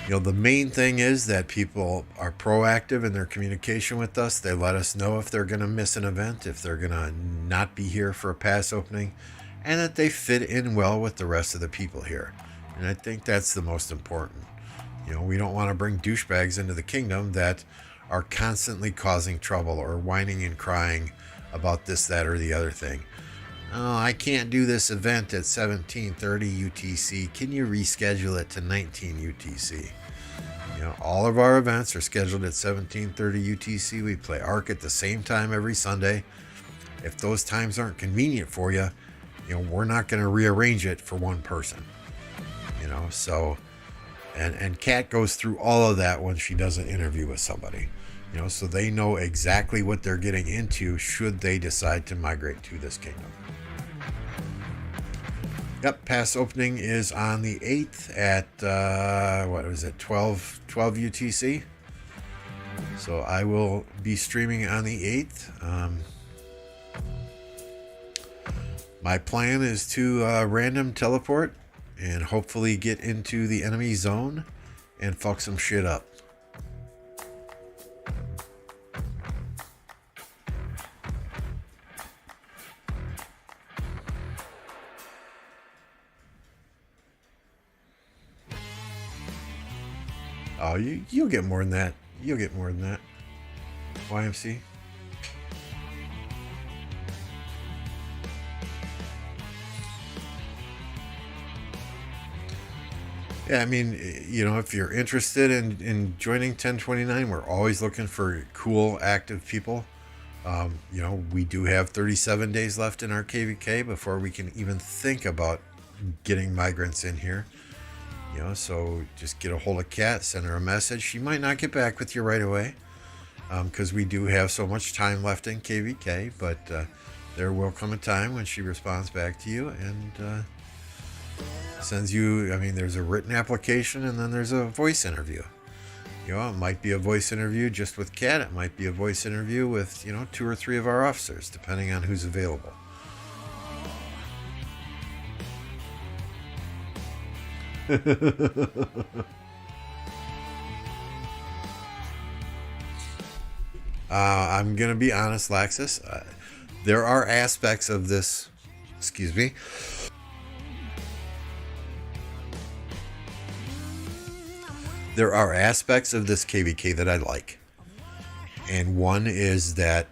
You know, the main thing is that people are proactive in their communication with us. They let us know if they're going to miss an event, if they're going to not be here for a pass opening, and that they fit in well with the rest of the people here. And I think that's the most important. You know, we don't want to bring douchebags into the kingdom that are constantly causing trouble or whining and crying about this, that, or the other thing. Oh, I can't do this event at 17:30 UTC. Can you reschedule it to 19 UTC? You know, all of our events are scheduled at 17:30 UTC. We play Ark at the same time every Sunday. If those times aren't convenient for you, you know, we're not going to rearrange it for one person. You know, so, and Kat goes through all of that when she does an interview with somebody. You know, so they know exactly what they're getting into should they decide to migrate to this kingdom. Yep, pass opening is on the 8th at, what was it, 12 UTC. So I will be streaming on the 8th. My plan is to random teleport and hopefully get into the enemy zone and fuck some shit up. Oh, you'll get more than that. You'll get more than that. YMC. Yeah, I mean, you know, if you're interested in joining 1029, we're always looking for cool, active people. You know, we do have 37 days left in our KvK before we can even think about getting migrants in here. You know, so just get a hold of Kat, send her a message. She might not get back with you right away because we do have so much time left in KvK, but there will come a time when she responds back to you and sends you, I mean, there's a written application and then there's a voice interview. You know, it might be a voice interview just with Kat. It might be a voice interview with, you know, 2 or 3 of our officers, depending on who's available. I'm going to be honest, Laxus. There are aspects of this, excuse me. There are aspects of this KvK that I like. And one is that,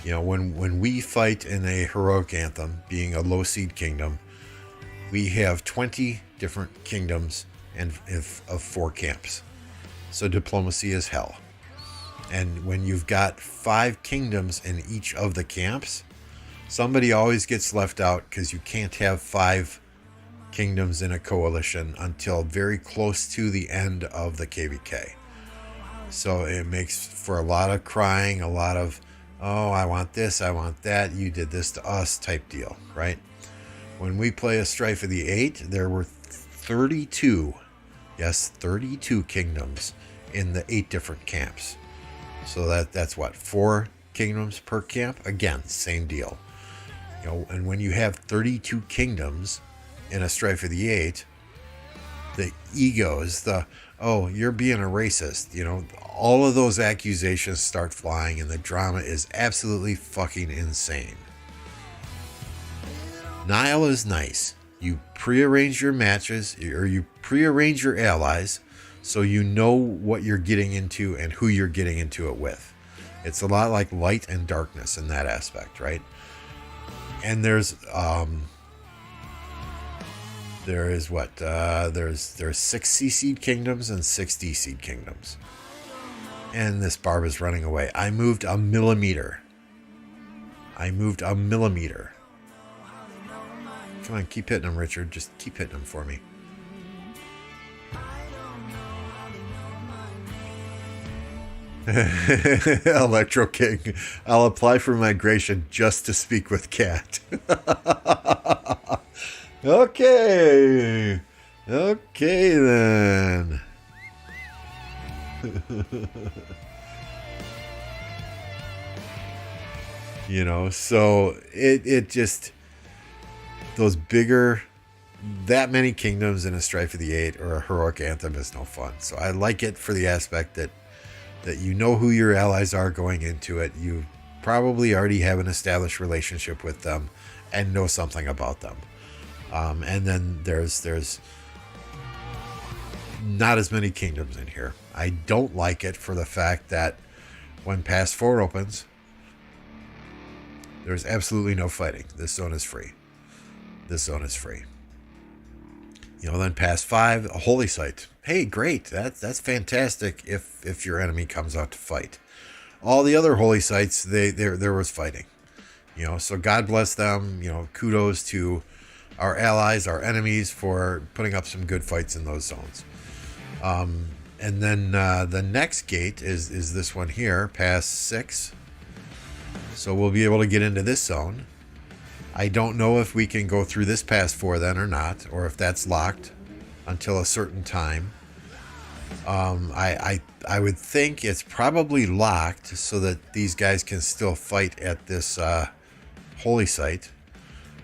you know, when we fight in a heroic anthem, being a low seed kingdom, we have 20 different kingdoms and of 4 camps. So diplomacy is hell. And when you've got 5 kingdoms in each of the camps, somebody always gets left out because you can't have 5 kingdoms in a coalition until very close to the end of the KvK. So it makes for a lot of crying, a lot of, oh, I want this, I want that, you did this to us type deal, right? When we play a Strife of the 8, there were 32, yes, 32 kingdoms in the 8 different camps. So that's what, 4 kingdoms per camp? Again, same deal. You know, and when you have 32 kingdoms in a Strife of the 8, the egos, oh, you're being a racist, you know, all of those accusations start flying and the drama is absolutely fucking insane. Nile is nice. You prearrange your matches, or you prearrange your allies so you know what you're getting into and who you're getting into it with. It's a lot like light and darkness in that aspect, right? And there's what? There's 6 C-seed kingdoms and 6 D-seed kingdoms. And this Barb is running away. I moved a millimeter. Come on, keep hitting him, Richard. Just keep hitting him for me. Electro King. I'll apply for migration just to speak with Kat. Okay. Okay, then. You know, so it just, those bigger, that many kingdoms in a Strife of the 8 or a heroic anthem is no fun. So I like it for the aspect that you know who your allies are going into it. You probably already have an established relationship with them and know something about them. And then there's not as many kingdoms in here. I don't like it for the fact that when Pass 4 opens, there's absolutely no fighting. This zone is free. This zone is free. Then Pass 5, a holy site. Hey, great. That's fantastic if your enemy comes out to fight. All the other holy sites, there was fighting. So God bless them. Kudos to our allies, our enemies, for putting up some good fights in those zones. And then the next gate is this one here, Pass 6. So we'll be able to get into this zone. I don't know if we can go through this Pass 4 then or not, or if that's locked until a certain time. I would think it's probably locked so that these guys can still fight at this holy site.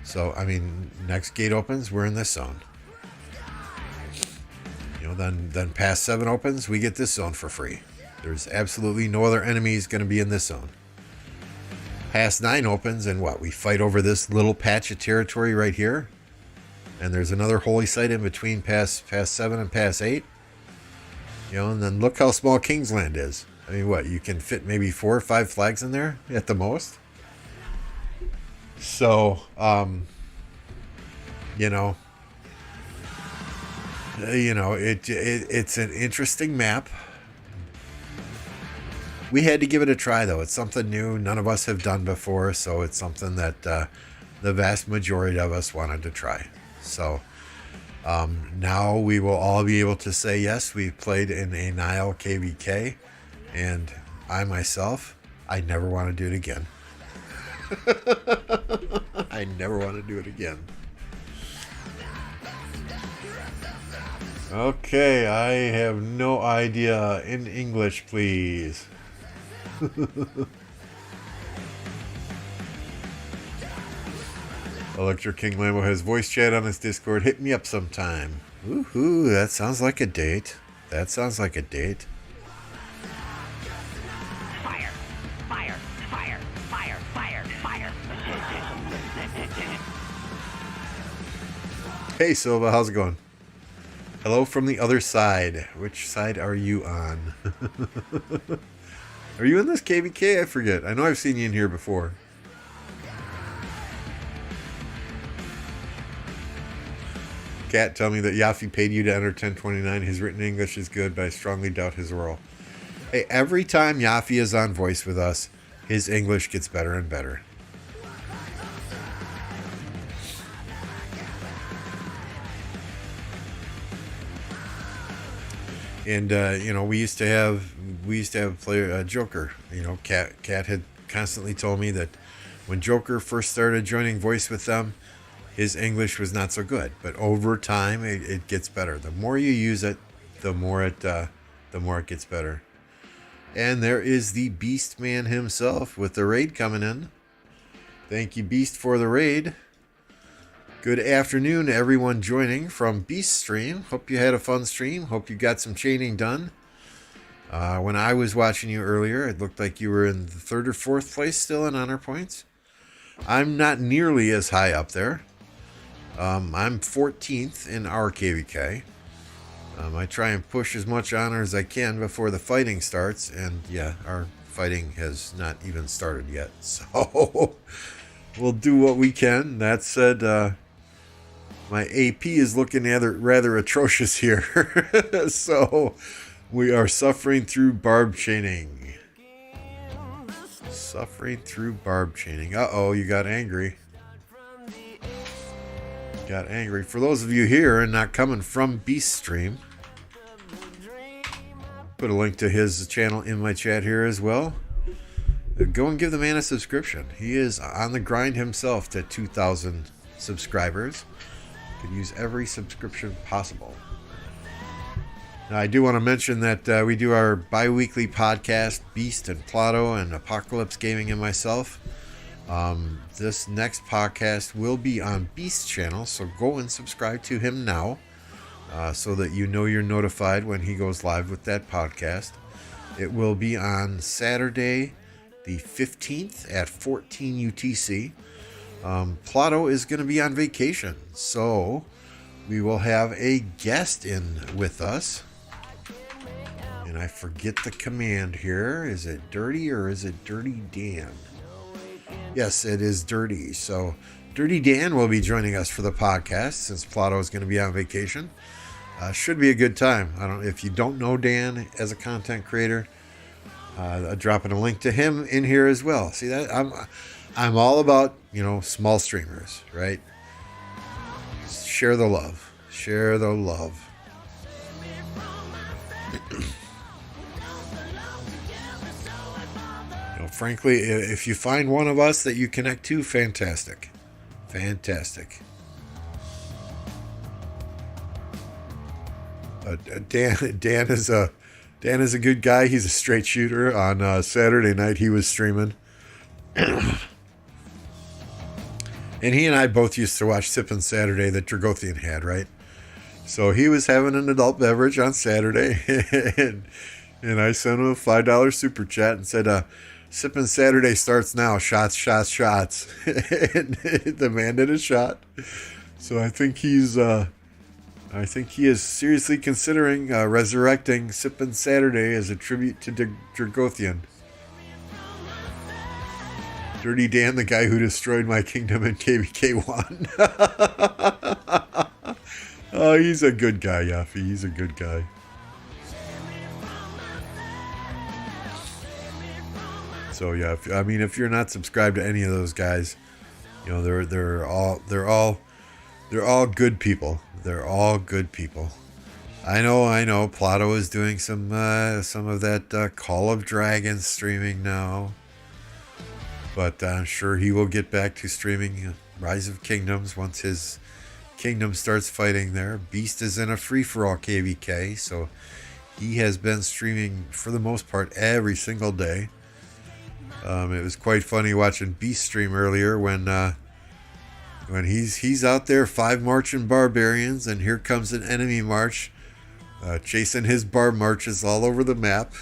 So, next gate opens, we're in this zone. Then Pass 7 opens, we get this zone for free. There's absolutely no other enemies going to be in this zone. Pass 9 opens, and we fight over this little patch of territory right here. And there's another holy site in between Pass 7 and Pass 8. And then look how small Kingsland is. You can fit maybe 4 or 5 flags in there at the most. So, it's an interesting map. We had to give it a try, though. It's something new none of us have done before, so it's something that the vast majority of us wanted to try. So now we will all be able to say, yes, we've played in a Nile KvK, and I myself, I never want to do it again. I never want to do it again. Okay, I have no idea. In English, please. Electric King Lambeau has voice chat on his Discord. Hit me up sometime. Woohoo, that sounds like a date. That sounds like a date. Fire, fire, fire, fire, fire, fire. Hey, Silva, how's it going? Hello from the other side. Which side are you on? Are you in this KvK? I forget. I know I've seen you in here before. Cat, tell me that Yafi paid you to enter 1029. His written English is good, but I strongly doubt his oral. Hey, every time Yafi is on voice with us, his English gets better and better. And we used to have a player, Joker. Cat had constantly told me that when Joker first started joining voice with them, his English was not so good. But over time, it gets better. The more you use it, the more it gets better. And there is the Beast Man himself with the raid coming in. Thank you, Beast, for the raid. Good afternoon to everyone joining from Beast Stream. Hope you had a fun stream. Hope you got some chaining done. When I was watching you earlier, it looked like you were in the 3rd or 4th place still in honor points. I'm not nearly as high up there. I'm 14th in our KvK. I try and push as much honor as I can before the fighting starts. And yeah, our fighting has not even started yet. So we'll do what we can. That said, my AP is looking rather atrocious here. So we are suffering through barb chaining. Suffering through barb chaining. Uh-oh, you got angry. Got angry. For those of you here and not coming from Beast Stream, put a link to his channel in my chat here as well. Go and give the man a subscription. He is on the grind himself to 2,000 subscribers. Could use every subscription possible. Now, I do want to mention that we do our bi-weekly podcast, Beast and Plato and Apocalypse Gaming and myself. This next podcast will be on Beast's channel, so go and subscribe to him now so that you're notified when he goes live with that podcast. It will be on Saturday, the 15th at 14 UTC. Plato is going to be on vacation, so we will have a guest in with us. And I forget the command here. Is it Dirty or is it Dirty Dan? Yes, it is Dirty. So Dirty Dan will be joining us for the podcast since Plato is going to be on vacation. Should be a good time. I don't. If you don't know Dan as a content creator, dropping a link to him in here as well. See that I'm all about, small streamers, right? Share the love. Share the love. Frankly, if you find one of us that you connect to, fantastic. Fantastic. Dan is a good guy. He's a straight shooter. On Saturday night, he was streaming. And he and I both used to watch Sippin' Saturday that Dragothian had, right? So he was having an adult beverage on Saturday, and I sent him a $5 super chat and said, Sippin' Saturday starts now. Shots, shots, shots. And the man did a shot. So I think he is seriously considering resurrecting Sippin' Saturday as a tribute to Dragothian. Dirty Dan, the guy who destroyed my kingdom in KvK 1. Oh, he's a good guy, Yaffy. He's a good guy. So yeah, if you're not subscribed to any of those guys, they're all good people. They're all good people. I know. Plato is doing some of that Call of Dragons streaming now, but I'm sure he will get back to streaming Rise of Kingdoms once his kingdom starts fighting there. Beast is in a free-for-all KvK, so he has been streaming for the most part every single day. It was quite funny watching Beast stream earlier when he's out there 5 marching barbarians, and here comes an enemy march chasing his barb marches all over the map.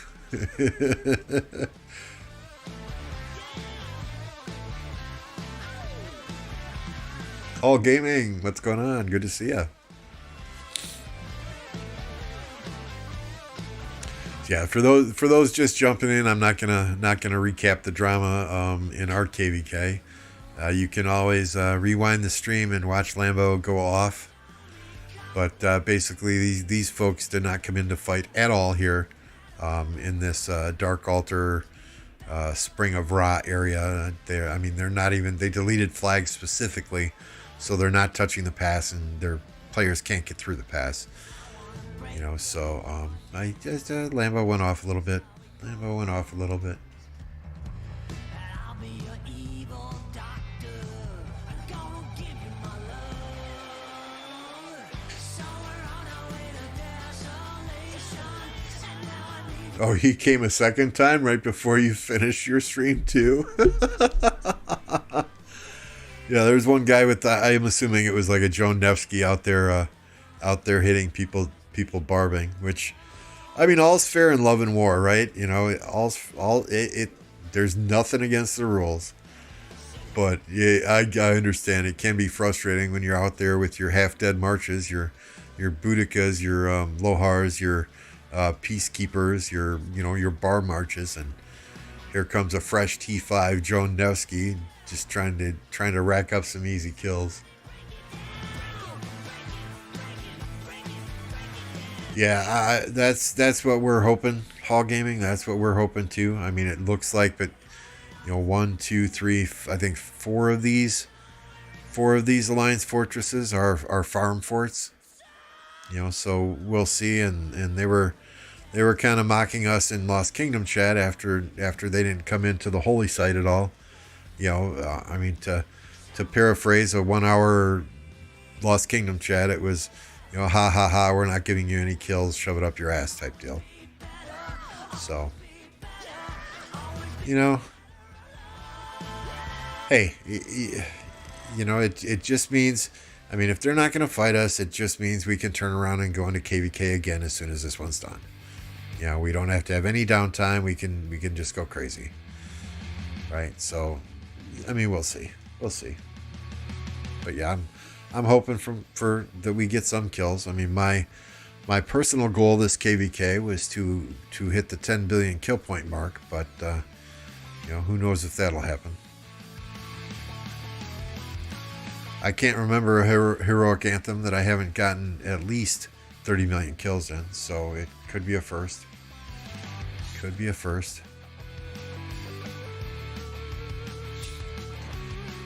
All Gaming, what's going on? Good to see you. Yeah, for those just jumping in, I'm not gonna recap the drama in our KvK. You can always rewind the stream and watch Lambeau go off. But basically, these folks did not come in to fight at all here in this Dark Altar Spring of Ra area. They're not even. They deleted flags specifically, so they're not touching the pass, and their players can't get through the pass. Lambeau went off a little bit. Oh, he came a second time right before you finished your stream too. Yeah, there's one guy with I'm assuming it was like a Joan Nevsky out there hitting people barbing, which, all's fair in love and war, right? There's nothing against the rules, but yeah, I understand it can be frustrating when you're out there with your half-dead marches, your Boudikas, your Lohars, your peacekeepers, your bar marches, and here comes a fresh T5 Joan Nevsky just trying to rack up some easy kills. Yeah, that's what we're hoping. Hall Gaming, that's what we're hoping too. It looks like, but 1, 2, 3, I think 4 of these Alliance fortresses are farm forts. So we'll see. And they were kind of mocking us in Lost Kingdom chat after they didn't come into the holy site at all. To paraphrase a 1 hour Lost Kingdom chat, it was, ha ha ha, we're not giving you any kills, shove it up your ass type deal. So, hey, it just means, if they're not going to fight us, it just means we can turn around and go into KvK again as soon as this one's done. We don't have to have any downtime. We can just go crazy. Right? So, we'll see. But yeah, I'm hoping for that we get some kills. My My personal goal this KvK was to hit the 10 billion kill point mark, but you know, who knows if that'll happen. I can't remember a heroic anthem that I haven't gotten at least 30 million kills in, so it could be a first. Could be a first.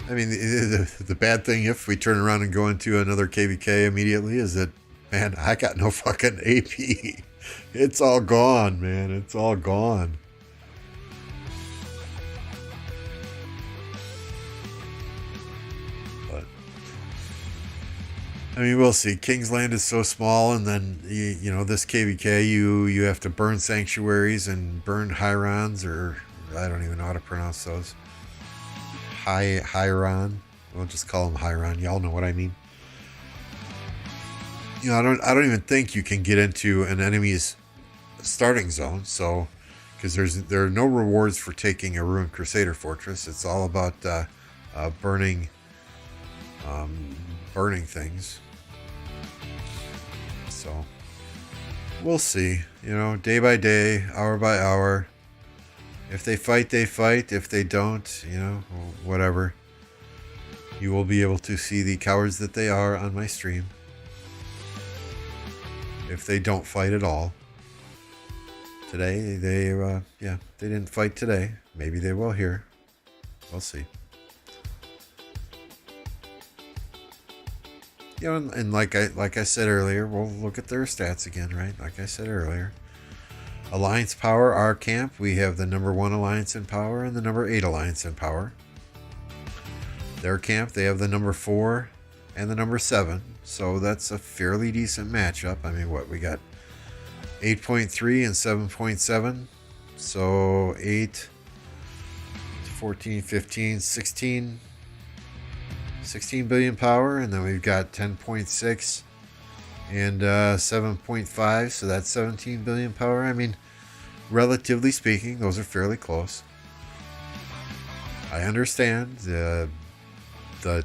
I mean, the bad thing if we turn around and go into another KvK immediately is that, man, I got no fucking AP. It's all gone, man. It's all gone. But I mean, we'll see. Kingsland is so small, and then you know, this KvK, you have to burn sanctuaries and burn Hyrons, or I don't even know how to pronounce those. Hyron. We'll just call them Hyron. Y'all know what I mean. You know, I don't even think you can get into an enemy's starting zone, so because there are no rewards for taking a ruined Crusader fortress. It's all about burning things. So we'll see. You know, day by day, hour by hour. If they fight, they fight. If they don't, you know, whatever. You will be able to see the cowards that they are on my stream. If they don't fight at all. Today, they didn't fight today. Maybe they will here. We'll see. You know, and like I said earlier, we'll look at their stats again, right? Like I said earlier. Alliance Power, our camp, we have the number 1 alliance in power and the number 8 alliance in power. Their camp, they have the number 4 and the number 7. So that's a fairly decent matchup. I mean, what we got? 8.3 and 7.7. So 8, 14, 15, 16 billion power. And then we've got 10.6 and 7.5. So that's 17 billion power. I mean, relatively speaking, those are fairly close. I understand the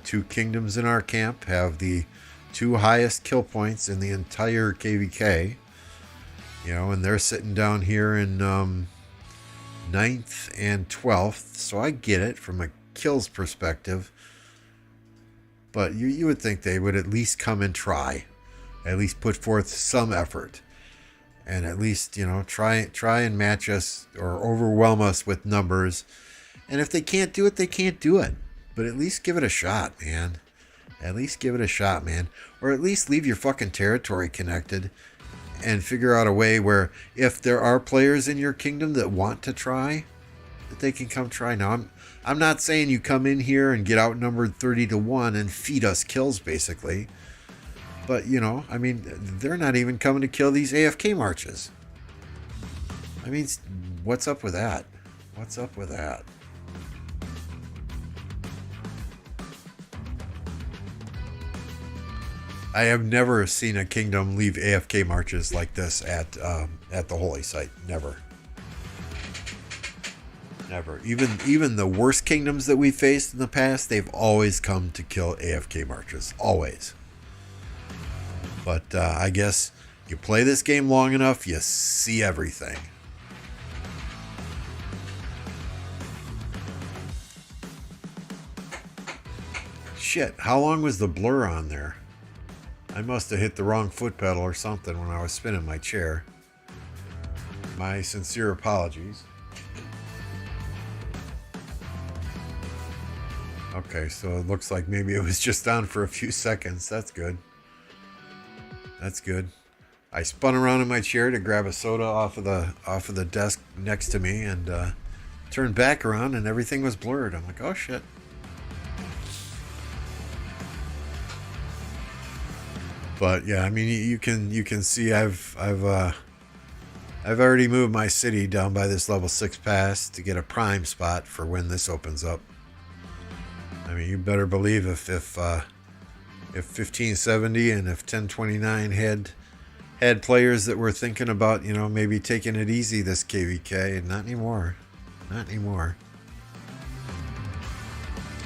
2 kingdoms in our camp have the 2 highest kill points in the entire KvK. You know, and they're sitting down here in 9th and 12th. So I get it from a kills perspective. But you would think they would at least come and try. At least put forth some effort. And at least, you know, try and match us or overwhelm us with numbers. And if they can't do it, they can't do it. But at least give it a shot, man. At least give it a shot, man. Or at least leave your fucking territory connected and figure out a way where if there are players in your kingdom that want to try, that they can come try. Now, I'm not saying you come in here and get outnumbered 30-1 and feed us kills, basically. But, you know, I mean, they're not even coming to kill these AFK marches. I mean, what's up with that? What's up with that? I have never seen a kingdom leave AFK marches like this at the holy site. Never. Never. Even the worst kingdoms that we faced in the past, they've always come to kill AFK marches. Always. But I guess you play this game long enough, you see everything. Shit, how long was the blur on there? I must have hit the wrong foot pedal or something when I was spinning my chair. My sincere apologies. Okay, so it looks like maybe it was just on for a few seconds. That's good. That's good. I spun around in my chair to grab a soda off of the desk next to me and turned back around and everything was blurred. I'm like, oh shit. But yeah, I mean, you can see I've already moved my city down by this level 6 pass to get a prime spot for when this opens up. I mean, you better believe if 1570 and if 1029 had players that were thinking about, you know, maybe taking it easy this KvK, not anymore. Not anymore.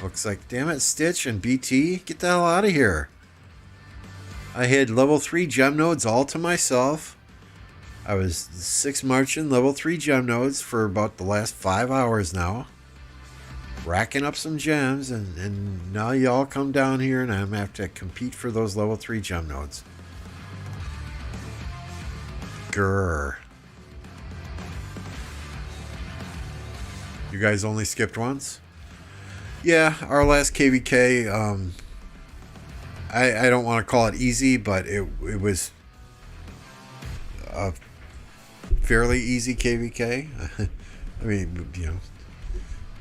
Looks like, damn it, Stitch and BT, get the hell out of here. I had level 3 gem nodes all to myself. I was 6 marching level 3 gem nodes for about the last 5 hours now. Racking up some gems, and now y'all come down here and I'm going to have to compete for those level 3 gem nodes. Grrr. You guys only skipped once? Yeah, our last KvK, I don't want to call it easy, but it was a fairly easy KvK. I mean, you know,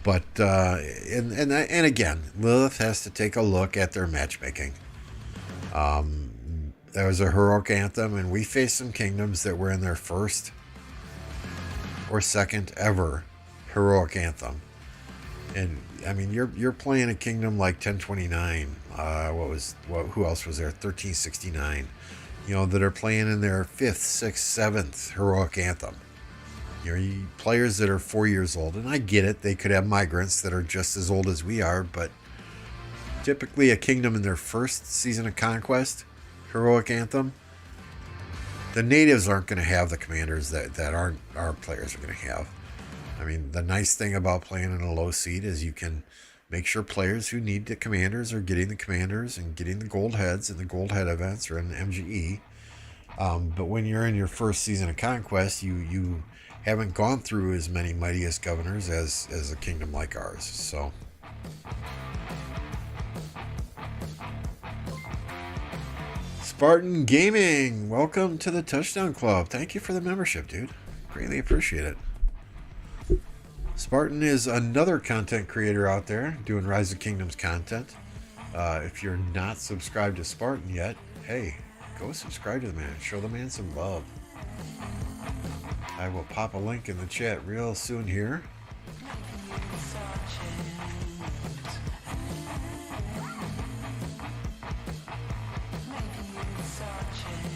but and again, Lilith has to take a look at their matchmaking. That was a heroic anthem, and we faced some kingdoms that were in their first or second ever heroic anthem. And I mean, you're playing a kingdom like 1029. Who else was there? 1369. You know, that are playing in their 5th, 6th, 7th heroic anthem. You know, players that are 4 years old, and I get it. They could have migrants that are just as old as we are, but typically a kingdom in their first season of conquest heroic anthem, the natives aren't going to have the commanders that our players are going to have. I mean, the nice thing about playing in a low seed is you can make sure players who need the commanders are getting the commanders and getting the gold heads and the gold head events or in MGE. But when you're in your first season of conquest, you haven't gone through as many mightiest governors as a kingdom like ours. So Spartan Gaming, welcome to the Touchdown Club. Thank you for the membership, dude. Greatly appreciate it. Spartan is another content creator out there doing Rise of Kingdoms content. If you're not subscribed to Spartan yet, hey, go subscribe to the man. Show the man some love. I will pop a link in the chat real soon here.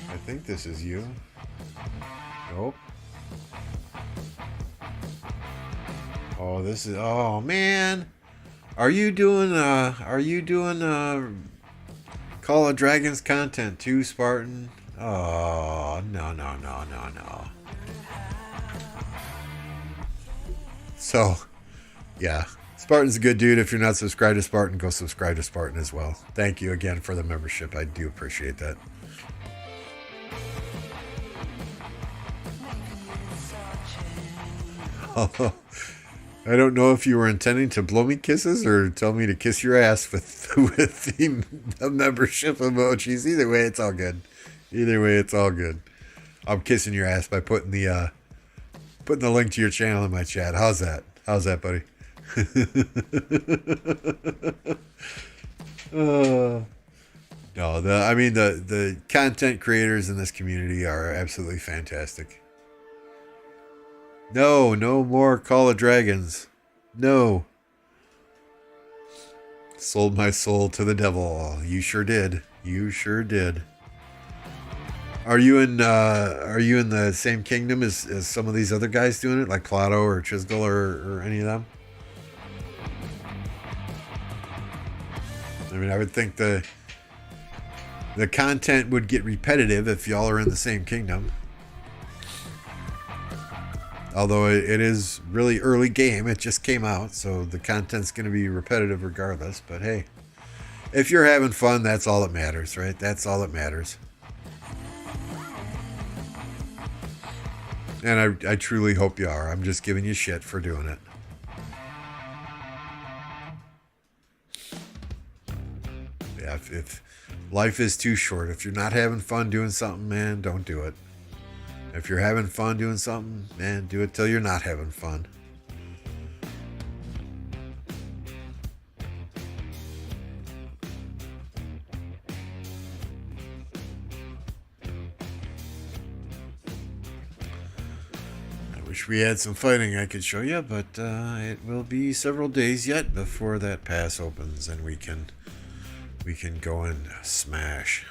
I think this is you. Nope. Oh, this is, oh man. Are you doing Call of Dragons content too, Spartan? Oh, no. So, yeah. Spartan's a good dude. If you're not subscribed to Spartan, go subscribe to Spartan as well. Thank you again for the membership. I do appreciate that. Oh, I don't know if you were intending to blow me kisses or tell me to kiss your ass with the membership emojis. Either way, it's all good. I'm kissing your ass by putting the link to your channel in my chat. How's that, buddy? No, the content creators in this community are absolutely fantastic. No more Call of Dragons. No. Sold my soul to the devil. You sure did. Are you in the same kingdom as some of these other guys doing it, like Clado or Chisgul or any of them? I mean, I would think the content would get repetitive if y'all are in the same kingdom. Although it is really early game, it just came out, so the content's going to be repetitive regardless. But hey, if you're having fun, that's all that matters, right? That's all that matters. And I truly hope you are. I'm just giving you shit for doing it. Yeah, if life is too short, if you're not having fun doing something, man, don't do it. If you're having fun doing something, man, do it till you're not having fun. I wish we had some fighting I could show you, but it will be several days yet before that pass opens and we can go and smash.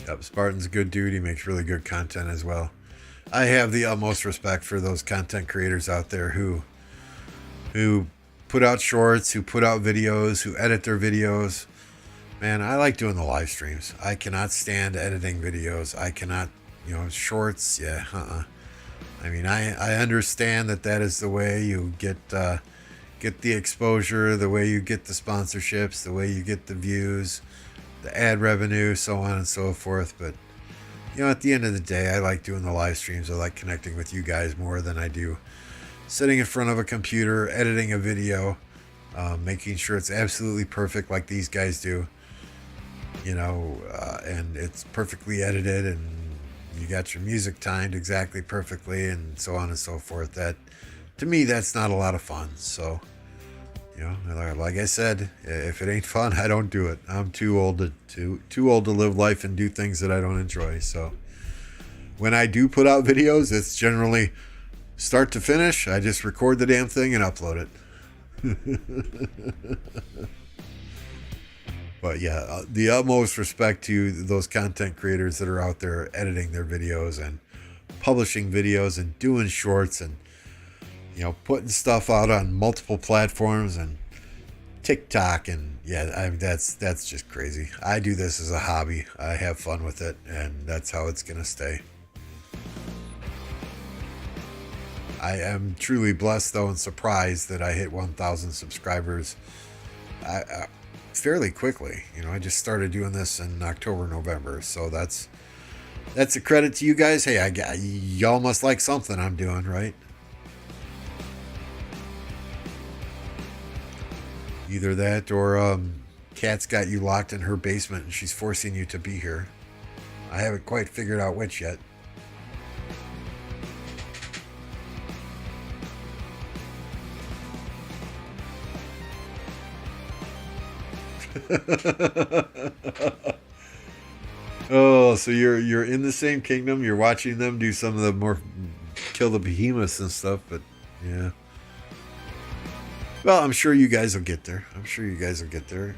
Yep, Spartan's a good dude. He makes really good content as well. I have the utmost respect for those content creators out there who who put out shorts, who put out videos, who edit their videos. Man, I like doing the live streams. I cannot stand editing videos. I cannot, shorts. Yeah, I mean, I understand that is the way you get the exposure, the way you get the sponsorships, the way you get the views, the ad revenue, so on and so forth. But, at the end of the day, I like doing the live streams. I like connecting with you guys more than I do sitting in front of a computer, editing a video, making sure it's absolutely perfect like these guys do. And it's perfectly edited, and you got your music timed exactly perfectly, and so on and so forth. That, to me, that's not a lot of fun. So, like I said, if it ain't fun, I don't do it. I'm too old to live life and do things that I don't enjoy. So, when I do put out videos, it's generally start to finish. I just record the damn thing and upload it. But yeah, the utmost respect to those content creators that are out there editing their videos and publishing videos and doing shorts and, putting stuff out on multiple platforms and TikTok. And yeah, that's just crazy. I do this as a hobby. I have fun with it, and that's how it's going to stay. I am truly blessed, though, and surprised that I hit 1,000 subscribers fairly quickly. I just started doing this in October, November, so that's a credit to you guys. Hey, y'all must like something I'm doing, right? Either that or Kat's got you locked in her basement and she's forcing you to be here. I haven't quite figured out which yet. Oh, so you're in the same kingdom. You're watching them do some of the more kill the behemoths and stuff, but yeah. Well, I'm sure you guys will get there.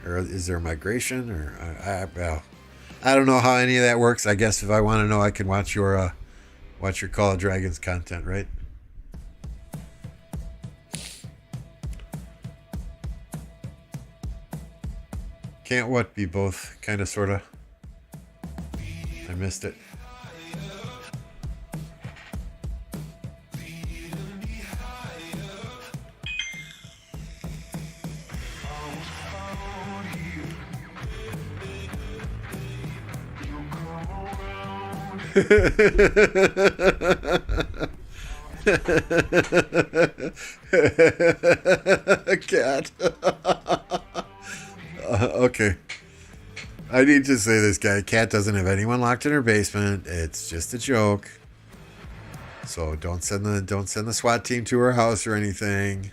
Or is there migration? Or I don't know how any of that works. I guess if I want to know, I can watch your Call of Dragons content, right? Can't what be both? Kind of, sort of. I missed it. Cat. Okay. I need to say this guy. Kat doesn't have anyone locked in her basement. It's just a joke. So don't send the SWAT team to her house or anything.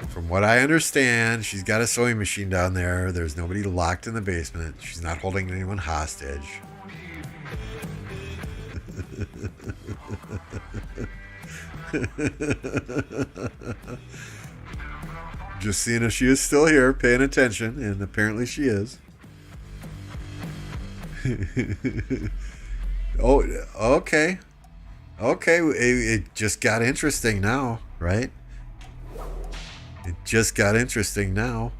From what I understand, she's got a sewing machine down there. There's nobody locked in the basement. She's not holding anyone hostage. Just seeing if she is still here, paying attention, and apparently she is. Oh, okay. Okay, it just got interesting now, right? It just got interesting now.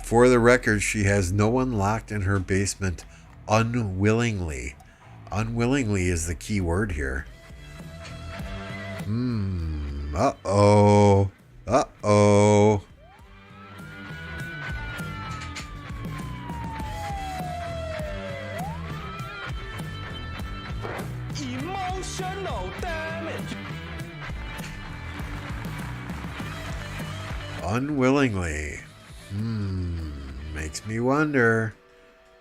For the record, she has no one locked in her basement unwillingly. Unwillingly is the key word here. Uh-oh. Uh-oh. Emotional damage. Unwillingly. Makes me wonder.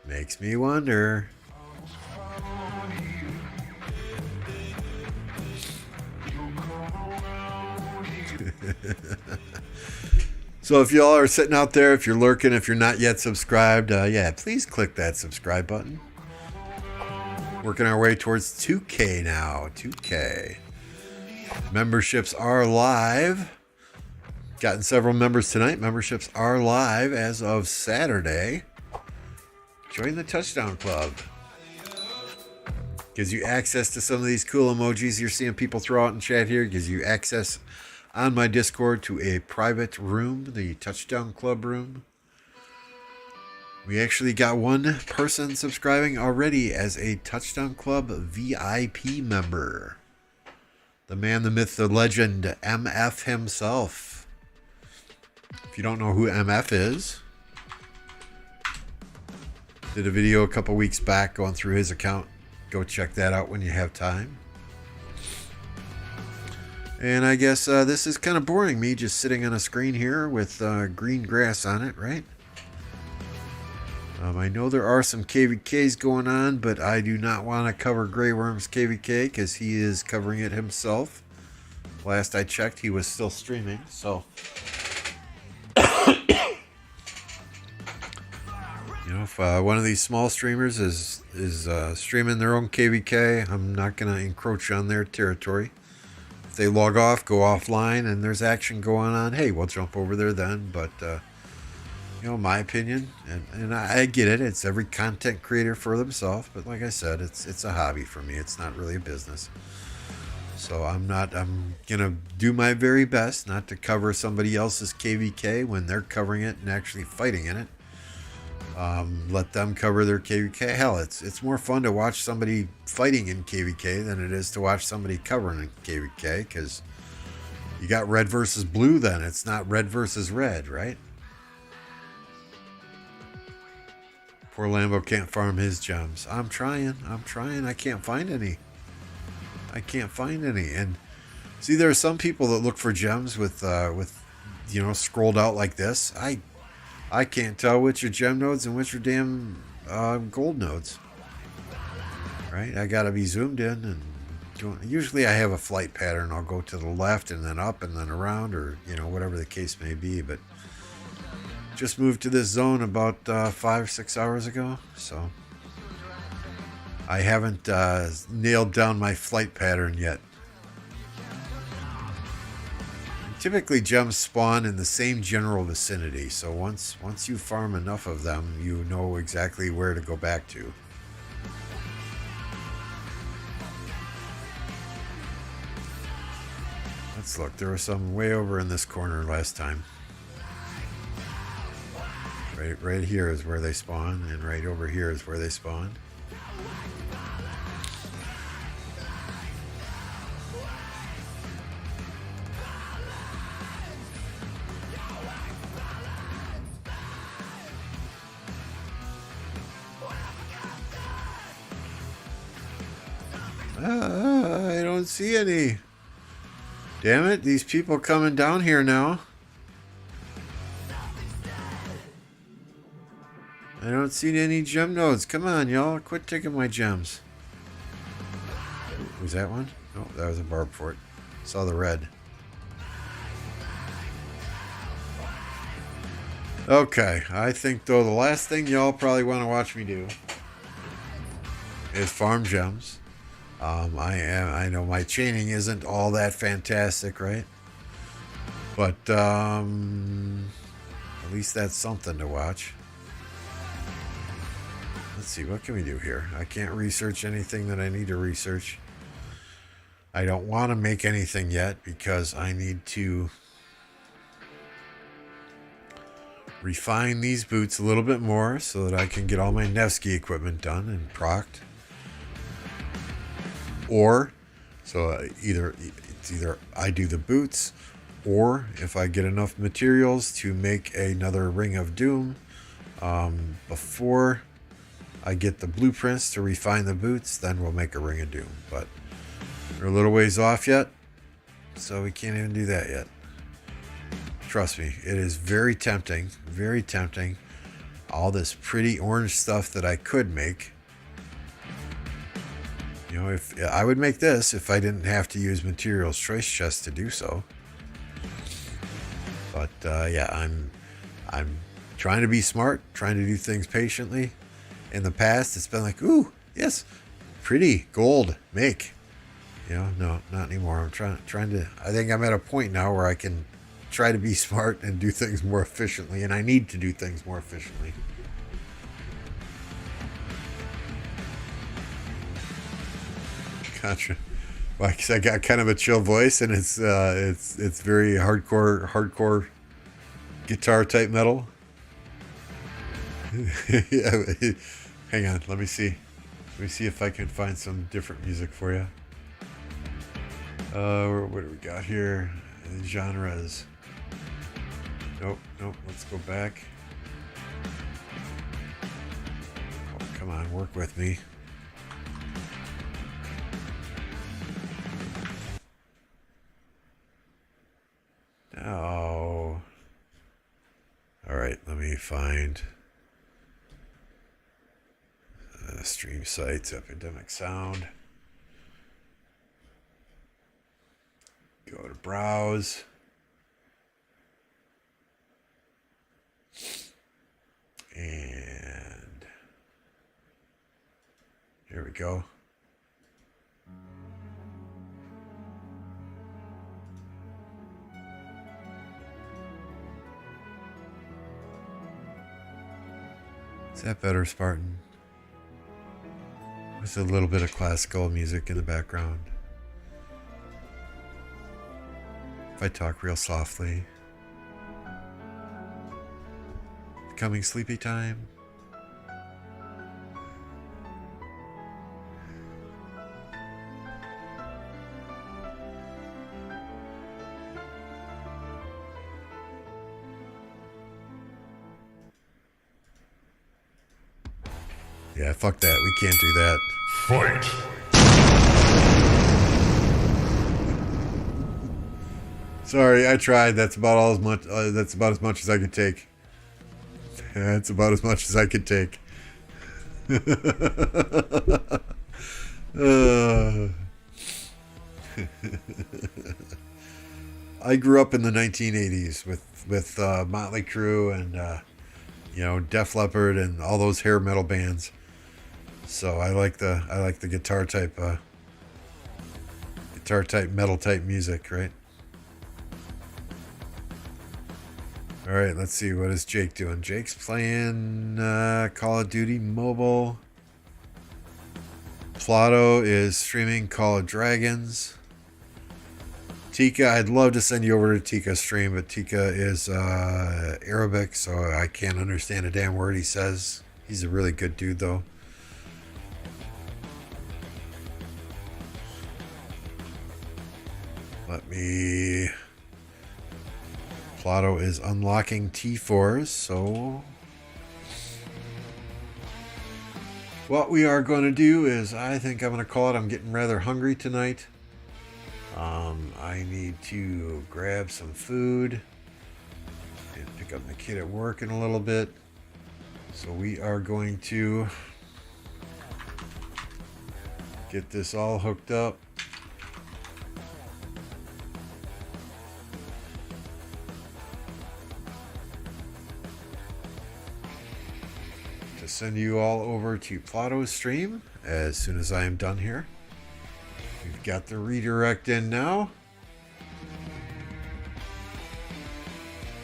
Makes me wonder. So if y'all are sitting out there, if you're lurking, if you're not yet subscribed, yeah, please click that subscribe button. Working our way towards 2K now. 2K. Memberships are live. Gotten several members tonight. Memberships are live as of Saturday. Join the Touchdown Club. Gives you access to some of these cool emojis you're seeing people throw out in chat here. Gives you access on my Discord to a private room, the Touchdown Club room. We actually got one person subscribing already as a Touchdown Club VIP member. The man, the myth, the legend, MF himself. If you don't know who MF is, did a video a couple weeks back going through his account. Go check that out when you have time. And I guess this is kind of boring, me just sitting on a screen here with green grass on it, right? I know there are some KvKs going on, but I do not want to cover Grey Worm's KvK because he is covering it himself. Last I checked, he was still streaming, so... You know, if one of these small streamers is streaming their own KvK, I'm not going to encroach on their territory. If they log off, go offline, and there's action going on, hey, we'll jump over there then. But, you know, my opinion, and I get it, it's every content creator for themselves. But like I said, it's a hobby for me. It's not really a business. So I'm going to do my very best not to cover somebody else's KvK when they're covering it and actually fighting in it. Let them cover their KvK. Hell, it's more fun to watch somebody fighting in KvK than it is to watch somebody covering in KvK, because you got red versus blue then. It's not red versus red, right? Poor Lambeau can't farm his gems. I'm trying. I can't find any. And see, there are some people that look for gems with you know, scrolled out like this. I can't tell which are gem nodes and which are damn gold nodes. Right? I gotta be zoomed in and usually I have a flight pattern. I'll go to the left and then up and then around, or you know, whatever the case may be. But just moved to this zone about 5-6 hours ago, so I haven't nailed down my flight pattern yet. Typically, gems spawn in the same general vicinity, so once you farm enough of them, you know exactly where to go back to. Let's look. There was some way over in this corner last time. Right here is where they spawn, and right over here is where they spawn. I don't see any. Damn it, these people coming down here now. I don't see any gem nodes. Come on, y'all. Quit taking my gems. Was that one? Oh, that was a barb fort. Saw the red. Okay, I think, though, the last thing y'all probably want to watch me do is farm gems. I know my chaining isn't all that fantastic, right? But at least that's something to watch. Let's see, what can we do here? I can't research anything that I need to research. I don't want to make anything yet because I need to refine these boots a little bit more so that I can get all my Nevsky equipment done and procced. Or, so either I do the boots, or if I get enough materials to make another Ring of Doom before I get the blueprints to refine the boots, then we'll make a Ring of Doom. But we're a little ways off yet, so we can't even do that yet. Trust me, it is very tempting, very tempting. All this pretty orange stuff that I could make. You know, if I would make this if I didn't have to use materials choice chests to do so. But yeah, I'm trying to be smart, trying to do things patiently. In the past, it's been like, ooh, yes, pretty gold, make. You know, no, not anymore. I'm trying to. I think I'm at a point now where I can try to be smart and do things more efficiently, and I need to do things more efficiently. Contra. Well, 'cause I got kind of a chill voice, and it's very hardcore guitar type metal. Yeah, hang on, let me see if I can find some different music for you. What do we got here? Genres. Nope. Let's go back. Oh, come on, work with me. Oh. All right, let me find stream sites, Epidemic Sound. Go to browse. And here we go. Is that better, Spartan? There's a little bit of classical music in the background. If I talk real softly. Becoming sleepy time. Yeah, fuck that. We can't do that. Fight! Sorry, I tried. That's about as much as I could take. That's about as much as I could take. I grew up in the 1980s with Motley Crue and Def Leppard and all those hair metal bands. So I like the guitar type metal type music, right? All right, let's see, what is Jake doing? Jake's playing Call of Duty Mobile. Plato is streaming Call of Dragons. Tika, I'd love to send you over to Tika's stream, but Tika is Arabic, so I can't understand a damn word he says. He's a really good dude, though. Plato is unlocking T4s, so what we are going to do is, I think I'm going to call it, I'm getting rather hungry tonight. I need to grab some food and pick up my kid at work in a little bit. So we are going to get this all hooked up. To send you all over to Plato's stream as soon as I am done here. We've got the redirect in now.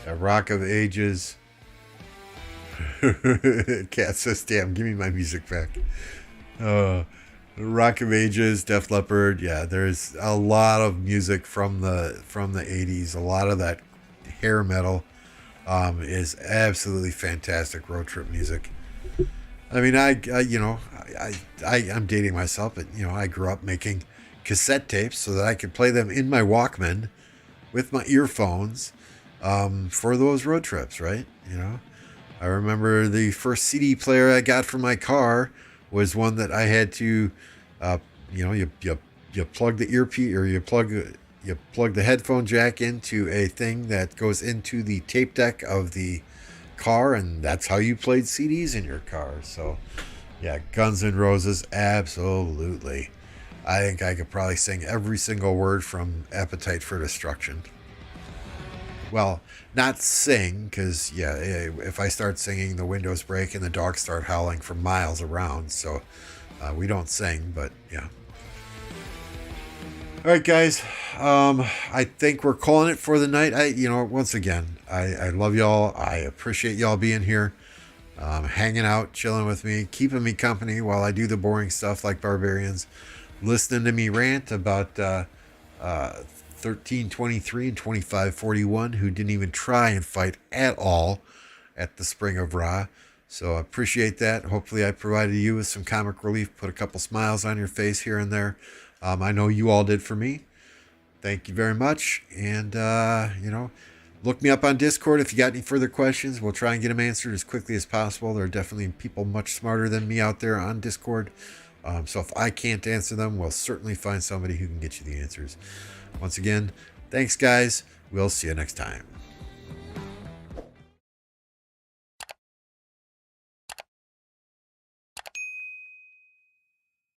A Rock of Ages. Cat says, damn, give me my music back. Rock of Ages, Def Leppard. Yeah, there's a lot of music from the 80s. A lot of that hair metal is absolutely fantastic road trip music. I mean, I'm dating myself, but I grew up making cassette tapes so that I could play them in my Walkman with my earphones for those road trips, right? I remember the first CD player I got for my car was one that I had to, you plug the earpiece, or you plug the headphone jack into a thing that goes into the tape deck of the car, and that's how you played CDs in your car. So yeah, Guns N' Roses, absolutely. I think I could probably sing every single word from Appetite for Destruction. Well, not sing, because if I start singing, the windows break and the dogs start howling for miles around. So we don't sing, but yeah. All right, guys. I think we're calling it for the night. Once again, I love y'all. I appreciate y'all being here, hanging out, chilling with me, keeping me company while I do the boring stuff like Barbarians. listening to me rant about 1323 and 2541, who didn't even try and fight at all at the Spring of Ra. So I appreciate that. Hopefully I provided you with some comic relief, put a couple smiles on your face here and there. I know you all did for me. Thank you very much. And, look me up on Discord if you got any further questions. We'll try and get them answered as quickly as possible. There are definitely people much smarter than me out there on Discord. So if I can't answer them, we'll certainly find somebody who can get you the answers. Once again, thanks, guys. We'll see you next time.